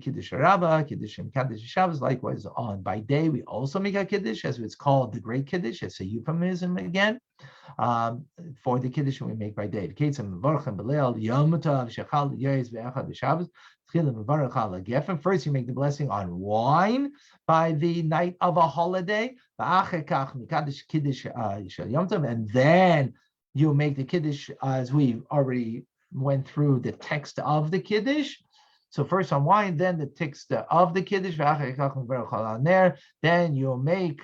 Kiddush Rabbah, Kiddush and Kiddush Shabbos. Likewise, by day we also make a Kiddush, as it's called the Great Kiddush. It's a euphemism again for the Kiddush we make by day. First, you make the blessing on wine by the night of a holiday, and then you make the Kiddush as we already went through the text of the Kiddush. So first on wine, then the text of the Kiddush. Then you'll make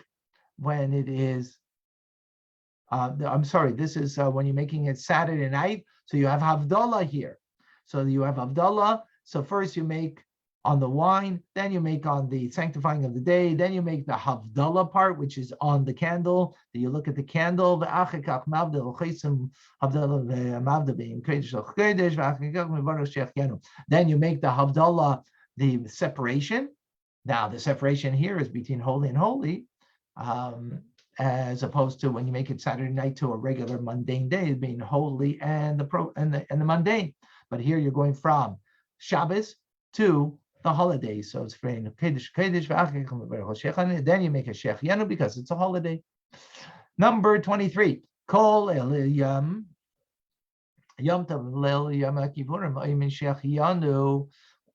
when it is I'm sorry, this is when you're making it Saturday night. So you have Havdalah here. So you have Havdalah. So first you make on the wine, then you make on the sanctifying of the day, then you make the Havdalah part, which is on the candle. Then you look at the candle, then you make the Havdalah, the separation. Now the separation here is between holy and holy, as opposed to when you make it Saturday night to a regular mundane day, being holy and the mundane. But here you're going from Shabbos to the holidays. So it's frame Kiddush, then you make a Shechianu because it's a holiday. Number 23. Kol Yom Tov Leil Yom Kippurim Aymin Shechianu.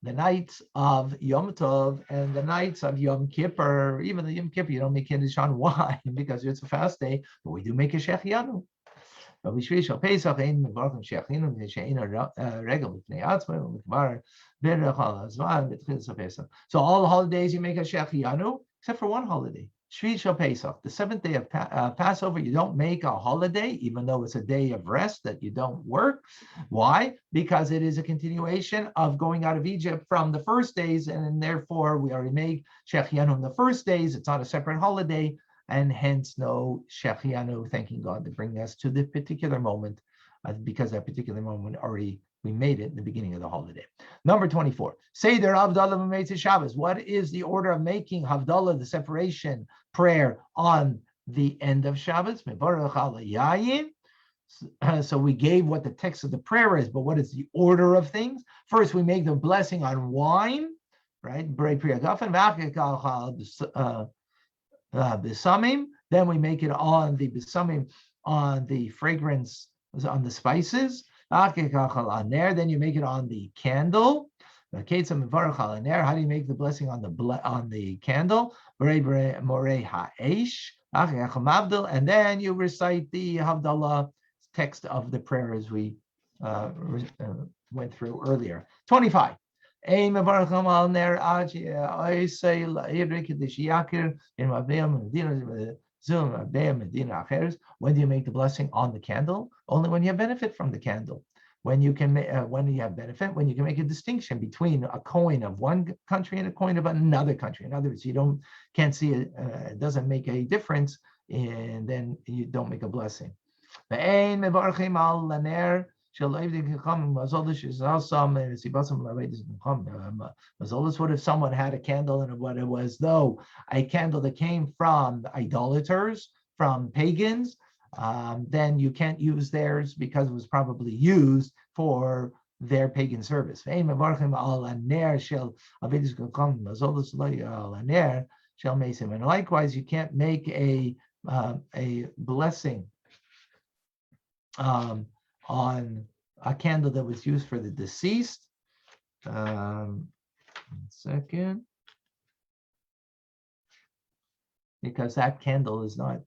The nights of Yom Tov and the nights of Yom Kippur, even the Yom Kippur, you don't make Kiddush on wine because it's a fast day, but we do make a Shechianu. So all the holidays you make a Shechianu, except for one holiday. Shvi Pesach, the seventh day of Passover, you don't make a holiday, even though it's a day of rest that you don't work. Why? Because it is a continuation of going out of Egypt from the first days, and therefore we already make Shechianu on the first days. It's not a separate holiday, and hence no Shechianu, thanking God to bring us to the particular moment, because that particular moment already we made it in the beginning of the holiday. Number 24, Seder Havdalah B'Motzei Shabbos. What is the order of making Havdalah, the separation prayer, on the end of Shabbos? So we gave what the text of the prayer is, but what is the order of things? First, we make the blessing on wine, right? Bisamim. Then we make it on the bisamim, on the fragrance, on the spices. Then you make it on the candle. How do you make the blessing on the candle? And then you recite the Havdalah text of the prayer as we went through earlier. 25. When do you make the blessing on the candle? Only when you have benefit from the candle. When you have benefit, when you can make a distinction between a coin of one country and a coin of another country. In other words, can't see it, it doesn't make a difference, and then you don't make a blessing. What if someone had a candle and what it was, though, a candle that came from idolaters, from pagans, then you can't use theirs because it was probably used for their pagan service. And likewise, you can't make a blessing on a candle that was used for the deceased. 1 second. Because that candle is not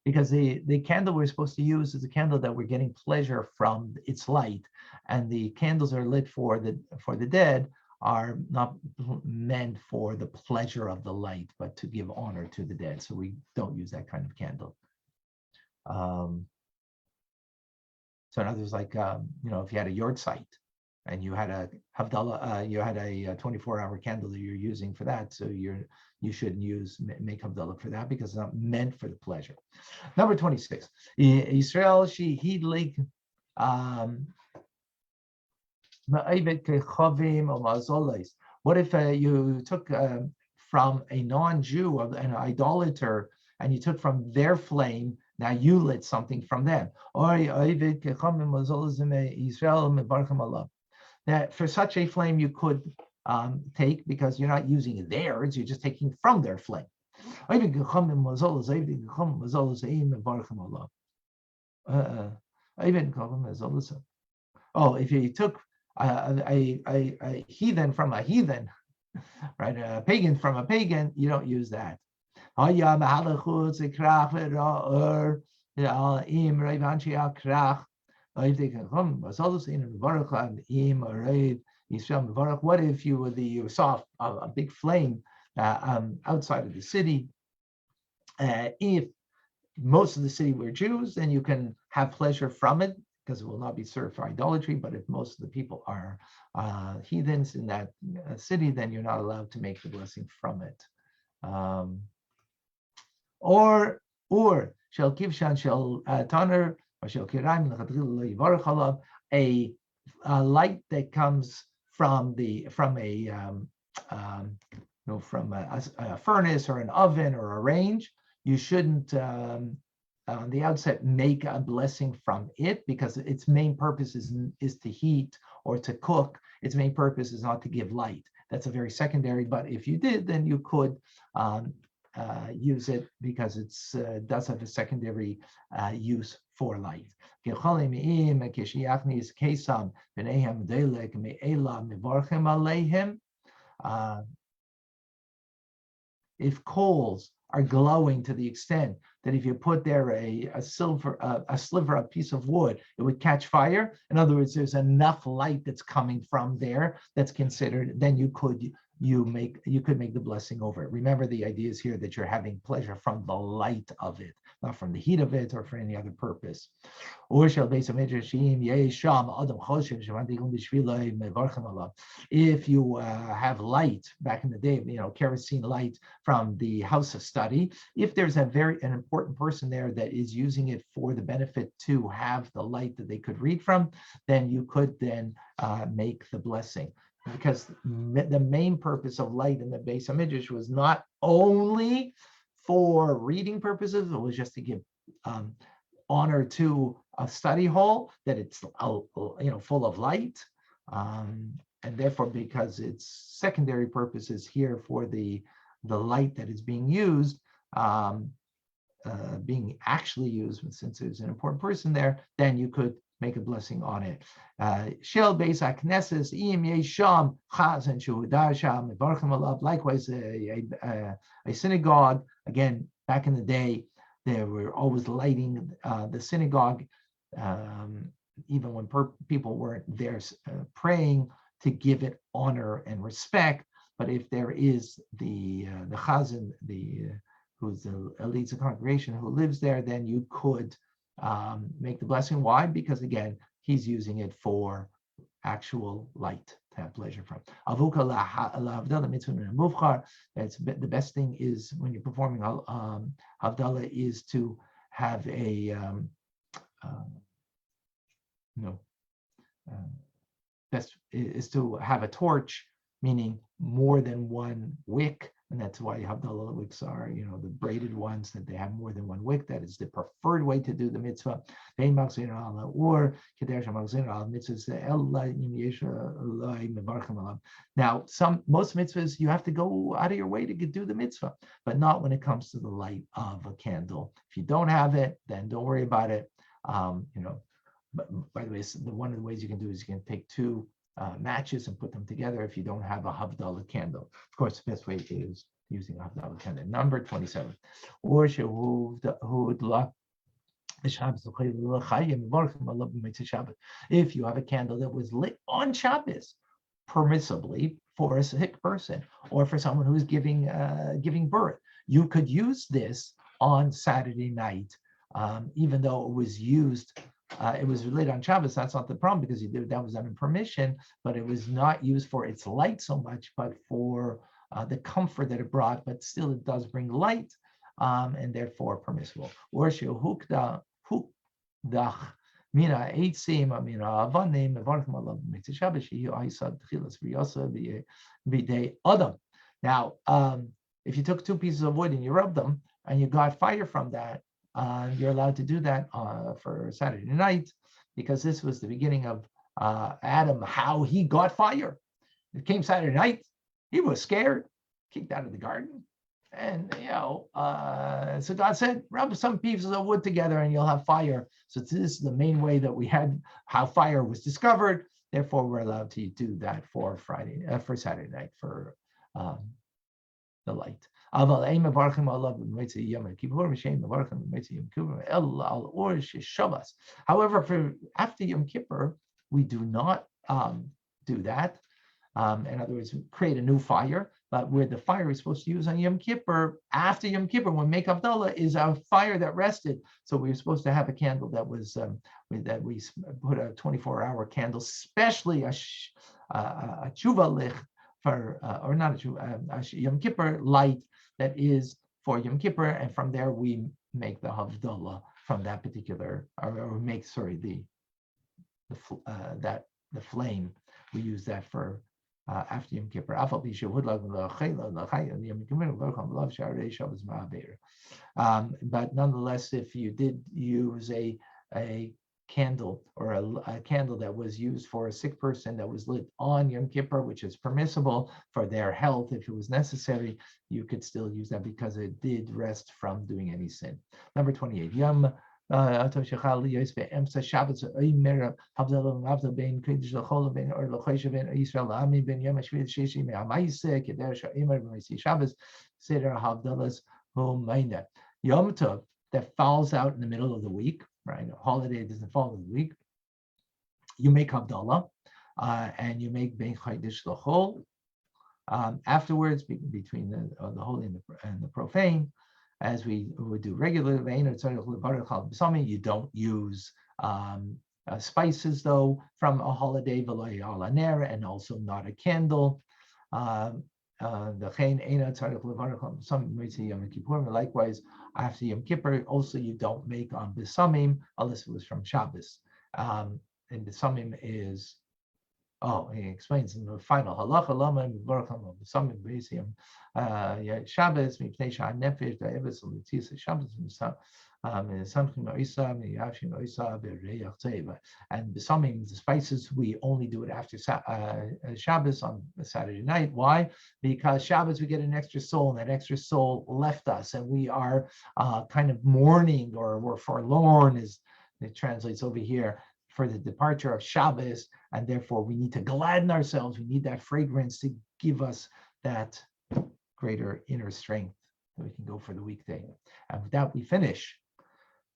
because the candle we're supposed to use is a candle that we're getting pleasure from its light, and the candles are lit for the dead are not meant for the pleasure of the light, but to give honor to the dead. So we don't use that kind of candle. So in other words, like if you had a yard site and you had a Havdalah, you had a 24-hour candle that you're using for that, so you shouldn't make Havdalah for that because it's not meant for the pleasure. Number 26, Israel Shehidlik. What if you took from a non-Jew, an idolater, and you took from their flame? Now you lit something from them. That for such a flame you could take, because you're not using theirs, you're just taking from their flame. If you took a heathen from a heathen, right? A pagan from a pagan, you don't use that. What if you saw a big flame outside of the city? If most of the city were Jews, then you can have pleasure from it because it will not be served for idolatry. But if most of the people are heathens in that city, then you're not allowed to make the blessing from it. Or shel kivshan shel taner or shel kiraim lechatchila yivarach alav, a light that comes from a furnace or an oven or a range. You shouldn't on the outset make a blessing from it, because its main purpose is to heat or to cook. Its main purpose is not to give light. That's a very secondary, but if you did, then you could use it because it does have a secondary use for light. If coals are glowing to the extent that if you put there a piece of wood, it would catch fire. In other words, there's enough light that's coming from there that's considered, then you could make the blessing over it. Remember, the idea is here that you're having pleasure from the light of it, not from the heat of it or for any other purpose. If you have light, back in the day, kerosene light from the house of study, if there's an important person there that is using it for the benefit to have the light that they could read from, then you could then make the blessing. Because the main purpose of light in the Beis HaMikdash was not only for reading purposes, it was just to give honor to a study hall, that it's full of light, and therefore, because its secondary purpose is here for the light that is being used, being actually used, since there's an important person there, then you could make a blessing on it. Shel Beis HaKnesses im yesham chaz and shuhudar sham mevarchim alav. Likewise, a synagogue. Again, back in the day, they were always lighting the synagogue, even when people weren't there praying, to give it honor and respect. But if there is the chazan, who's the leads the congregation, who lives there, then you could make the blessing. Why? Because again, he's using it for actual light to have pleasure from. That's the best thing is when you're performing Havdalah is to have best is to have a torch, meaning more than one wick. And that's why Havdalah wicks are, the braided ones, that they have more than one wick. That is the preferred way to do the mitzvah. Or now, most mitzvahs, you have to go out of your way to do the mitzvah, but not when it comes to the light of a candle. If you don't have it, then don't worry about it. But by the way, one of the ways you can do is you can take two matches and put them together if you don't have a Havdalah candle. Of course, the best way is using a Havdalah candle. Number 27. Or if you have a candle that was lit on Shabbos, permissibly for a sick person or for someone who's giving birth, you could use this on Saturday night, even though it was used. It was lit on Shabbos. That's not the problem, because that was done in permission, but it was not used for its light so much, but for the comfort that it brought. But still, it does bring light, and therefore permissible. Or hukdach mina eitzim amina avanim mevarchim alav b'mitzvah Shabbos shehi aisad tchilas v'yasa b'dei adam. Now, if you took two pieces of wood and you rubbed them and you got fire from that, you're allowed to do that for Saturday night, because this was the beginning of Adam, how he got fire. It came Saturday night. He was scared, kicked out of the garden. And, so God said, rub some pieces of wood together and you'll have fire. So this is the main way that we had how fire was discovered. Therefore, we're allowed to do that for Saturday night for the light. However, for after Yom Kippur, we do not do that. In other words, create a new fire. But where the fire is supposed to use on Yom Kippur, after Yom Kippur, when we make Havdalah, is a fire that rested. So we were supposed to have a candle that was that we put a 24-hour candle, especially a tshuva lich for, or not a tshuva, a Yom Kippur light that is for Yom Kippur, and from there we make the Havdalah from that particular, or make, sorry, the flame. We use that for after Yom Kippur. But nonetheless, if you did use a candle, or a candle that was used for a sick person that was lit on Yom Kippur, which is permissible for their health if it was necessary, you could still use that because it did rest from doing any sin. Number 28. Yom Yom Tov that falls out in the middle of the week, right? A holiday doesn't fall in the week. You make Havdalah, and you make Ben Chaydish L'chol. Afterwards, between the holy and the profane, as we would do regularly. You don't use spices, though, from a holiday, and also not a candle. Likewise, after Yom Kippur, also you don't make on Besamim unless it was from Shabbos. And Besamim is, he explains in the final halacha lama Besamim Beisiam Shabbos mipnei sha'nefesh da'eves u'mitzis Shabbos and Besamim, the spices, we only do it after Shabbos on Saturday night. Why? Because Shabbos we get an extra soul, and that extra soul left us, and we are kind of mourning, or we're forlorn, as it translates over here, for the departure of Shabbos, and therefore we need to gladden ourselves. We need that fragrance to give us that greater inner strength that we can go for the weekday. And with that, we finish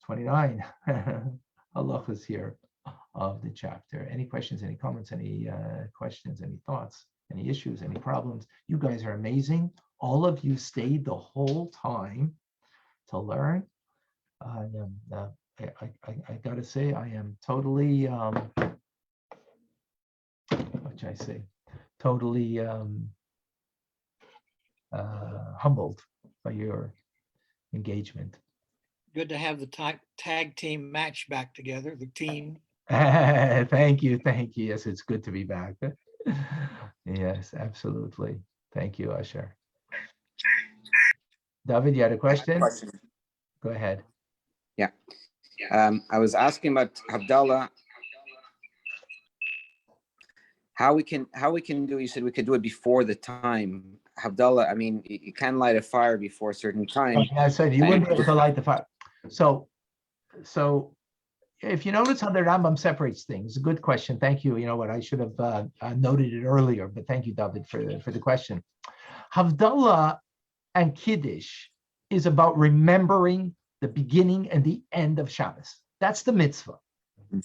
29 halachas here of the chapter. Any questions, any comments, any questions, any thoughts, any issues, any problems? You guys are amazing. All of you stayed the whole time to learn. I gotta say, I am totally, what should I say? Totally humbled by your engagement. Good to have the tag team match back together, the team. Thank you. Yes, it's good to be back. Yes, absolutely. Thank you, Usher. David, you had a question? Go ahead. Yeah. I was asking about Havdalah. How we can do, you said we could do it before the time. Havdalah, I mean, you can light a fire before a certain time. I said you wouldn't be able to light the fire. So if you notice how the Rambam separates things, a good question. Thank you. You know what, I should have noted it earlier, but thank you, David, for the question. Havdalah and Kiddush is about remembering the beginning and the end of Shabbos. That's the mitzvah.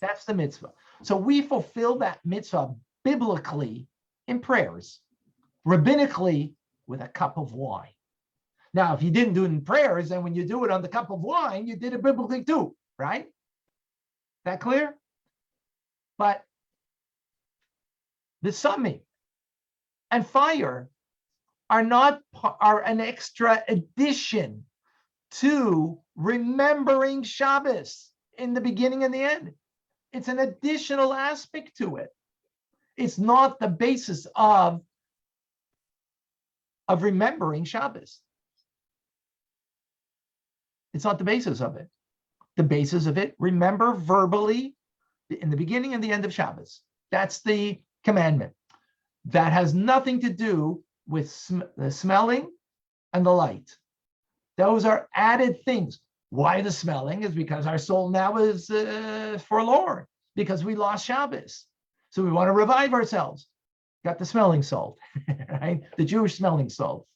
That's the mitzvah. So we fulfill that mitzvah biblically in prayers, rabbinically with a cup of wine. Now, if you didn't do it in prayers, then when you do it on the cup of wine, you did it biblically too, right? That clear? But the summit and fire are an extra addition to remembering Shabbos in the beginning and the end. It's an additional aspect to it. It's not the basis of remembering Shabbos. It's not the basis of it. The basis of it, remember verbally in the beginning and the end of Shabbos. That's the commandment. That has nothing to do with the smelling and the light. Those are added things. Why the smelling? Is because our soul now is forlorn, because we lost Shabbos. So we want to revive ourselves. Got the smelling salt, right? The Jewish smelling salt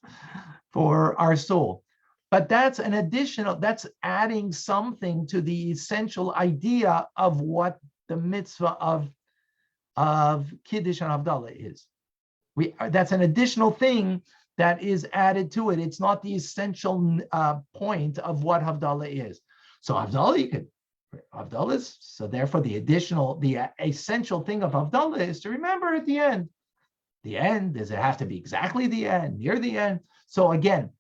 for our soul. But that's an additional, that's adding something to the essential idea of what the mitzvah of Kiddush and Havdalah is. That's an additional thing that is added to it. It's not the essential point of what Havdalah is. So Havdalah is, so therefore the essential thing of Havdalah is to remember at the end. The end, does it have to be exactly the end, near the end? So again,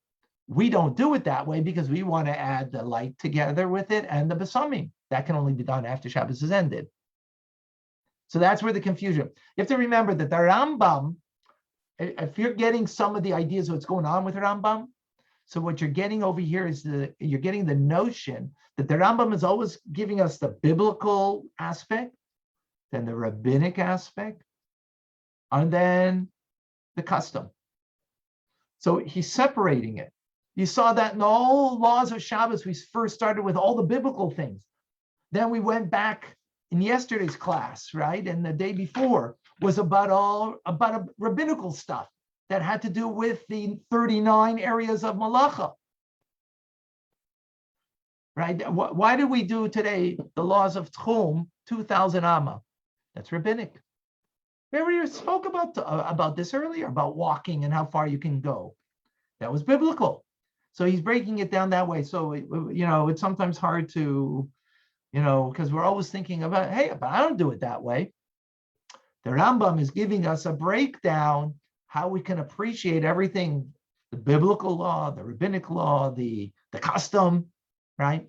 we don't do it that way because we want to add the light together with it and the besomim. That can only be done after Shabbos is ended. So that's where the confusion. You have to remember that the Rambam, if you're getting some of the ideas of what's going on with the Rambam, so what you're getting over here is you're getting the notion that the Rambam is always giving us the biblical aspect, then the rabbinic aspect, and then the custom. So he's separating it. You saw that in all laws of Shabbos, we first started with all the biblical things. Then we went back in yesterday's class, right? And the day before was about rabbinical stuff that had to do with the 39 areas of Malacha, right? Why did we do today the laws of Tchum, 2,000 Amma? That's rabbinic. We already spoke about this earlier, about walking and how far you can go. That was biblical. So he's breaking it down that way. So, it's sometimes hard to, because we're always thinking about, hey, but I don't do it that way. The Rambam is giving us a breakdown how we can appreciate everything, the biblical law, the rabbinic law, the custom, right?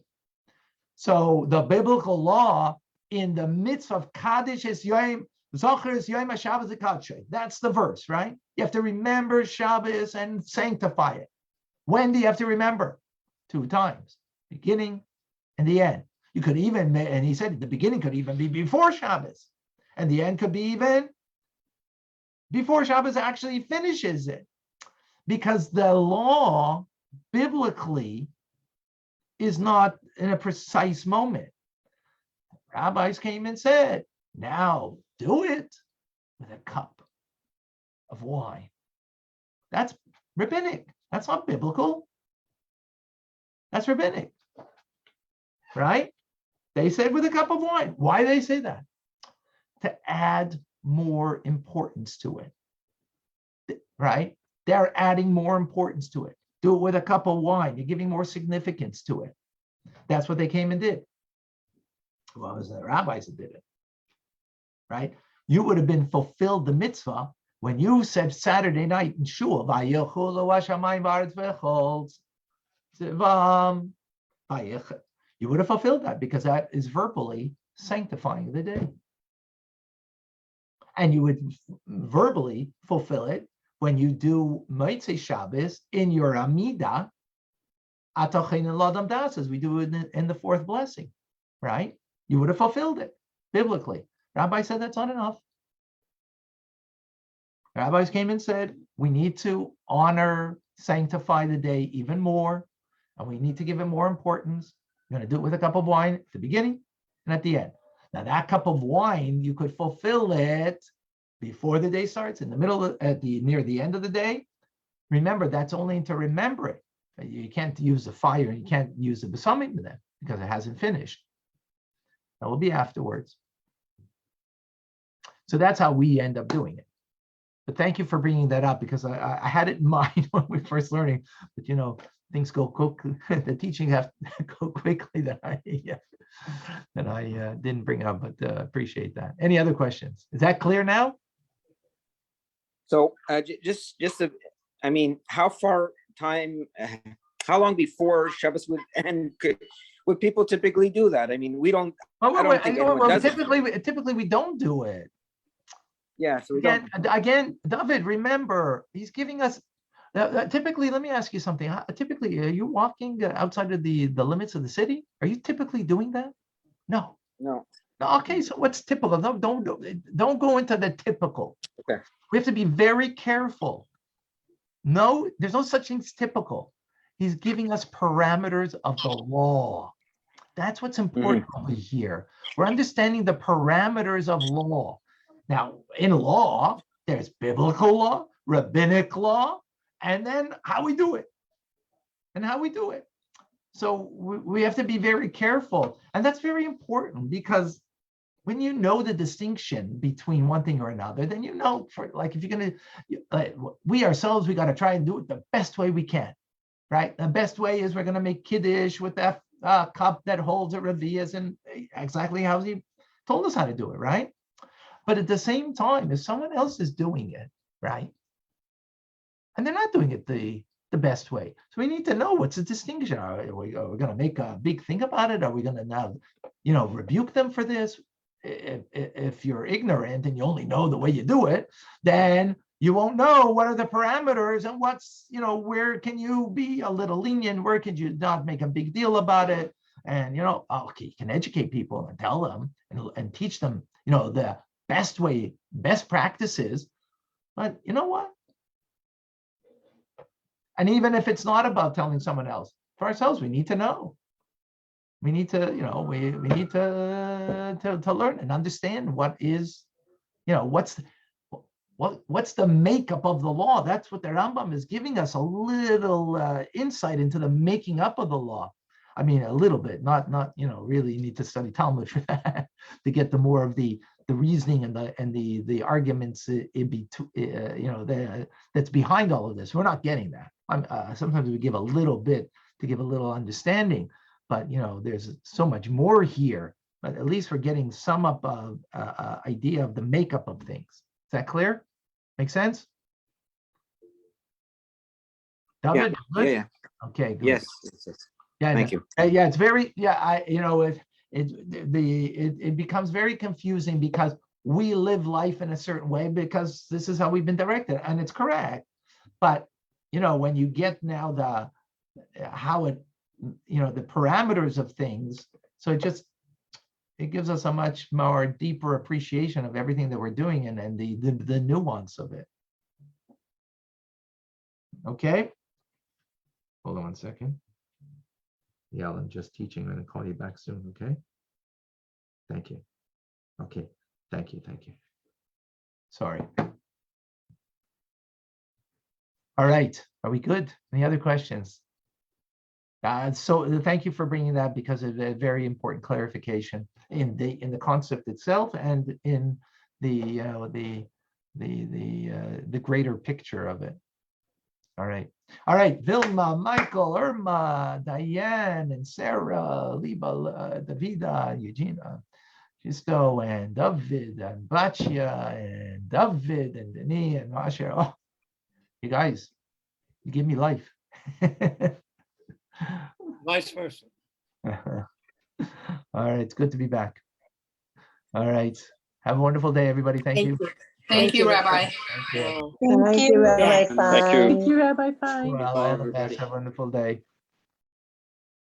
So the biblical law in the midst of Kaddish is Yom, Zocher is Yom HaShabbos HaKadshay. That's the verse, right? You have to remember Shabbos and sanctify it. When do you have to remember? 2 times, beginning and the end. You could even, and he said the beginning could even be before Shabbos, and the end could be even before Shabbos actually finishes it. Because the law, biblically, is not in a precise moment. Rabbis came and said, now do it with a cup of wine. That's rabbinic. That's not biblical. That's rabbinic, right? They said with a cup of wine. Why do they say that? To add more importance to it, right? They're adding more importance to it. Do it with a cup of wine. You're giving more significance to it. That's what they came and did. Well, it was the rabbis that did it, right? You would have been fulfilled the mitzvah when you said Saturday night in shul, you would have fulfilled that because that is verbally sanctifying the day. And you would verbally fulfill it when you do Motzei Shabbos in your Amidah, as we do in the 4th blessing, right? You would have fulfilled it biblically. Rabbi said that's not enough. Rabbis came and said, we need to honor, sanctify the day even more, and we need to give it more importance. You're going to do it with a cup of wine at the beginning and at the end. Now, that cup of wine, you could fulfill it before the day starts, in the middle, near the end of the day. Remember, that's only to remember it. You can't use the fire, you can't use the besomim then because it hasn't finished. That will be afterwards. So that's how we end up doing it. But thank you for bringing that up because I had it in mind when we first learning. But things go quick. The teaching have to go quickly that I didn't bring up. But appreciate that. Any other questions? Is that clear now? So how long before Shabbos would end would people typically do that? I mean, we don't. Typically we don't do it. Yeah. So again, David, remember, he's giving us. Typically, let me ask you something. Typically, are you walking outside of the limits of the city? Are you typically doing that? No. Okay, so what's typical? No, don't go into the typical. Okay. We have to be very careful. No, there's no such thing as typical. He's giving us parameters of the law. That's what's important over here. We're understanding the parameters of law. Now, in law, there's biblical law, rabbinic law, and then how we do it. So we have to be very careful. And that's very important because when you know the distinction between one thing or another, then you know, for like, if you're going to, we ourselves, we got to try and do it the best way we can, right? The best way is we're going to make Kiddush with that cup that holds a Revias, and exactly how he told us how to do it, right? But at the same time, if someone else is doing it, right, and they're not doing it the best way, so we need to know what's the distinction. Are we going to make a big thing about it? Are we going to now, rebuke them for this? If you're ignorant and you only know the way you do it, then you won't know what are the parameters and what's, where can you be a little lenient, where could you not make a big deal about it? And, okay, you can educate people and tell them and teach them, the best way, best practices. But you know what? And even if it's not about telling someone else, for ourselves, we need to know. We need to, we need to learn and understand what is, what's the makeup of the law. That's what the Rambam is giving us, a little insight into the making up of the law. I mean, a little bit, not really need to study Talmud for that to get the more of the reasoning and the arguments in between, that's behind all of this. We're not getting that. Sometimes we give a little bit to give a little understanding, but there's so much more here. But at least we're getting some idea of the makeup of things. Is that clear? Make sense? David? Yeah. Okay, good. Yes. Yeah, Thank you. Yeah, it's very, it becomes very confusing because we live life in a certain way because this is how we've been directed, and it's correct. But when you get now the parameters of things, so it gives us a much more deeper appreciation of everything that we're doing and the nuance of it. Okay, hold on one second. Yeah, I'm just teaching. I'm going to call you back soon, okay? Thank you. Okay, thank you. Sorry. All right, are we good? Any other questions? So thank you for bringing that, because of a very important clarification in the concept itself and in the greater picture of it. All right, Vilma, Michael, Irma, Diane, and Sarah, Liba, Davida, Eugenia, Gisto, and David, and Batya, and David, and Denis, and Masha. Oh, you guys, you give me life. Vice versa. All right, it's good to be back. All right, have a wonderful day, everybody. Thank you. Thank you, Rabbi. Thank you. Thank you, Rabbi. Thank you. Thank you, Rabbi. Well, all the best. Have a wonderful day.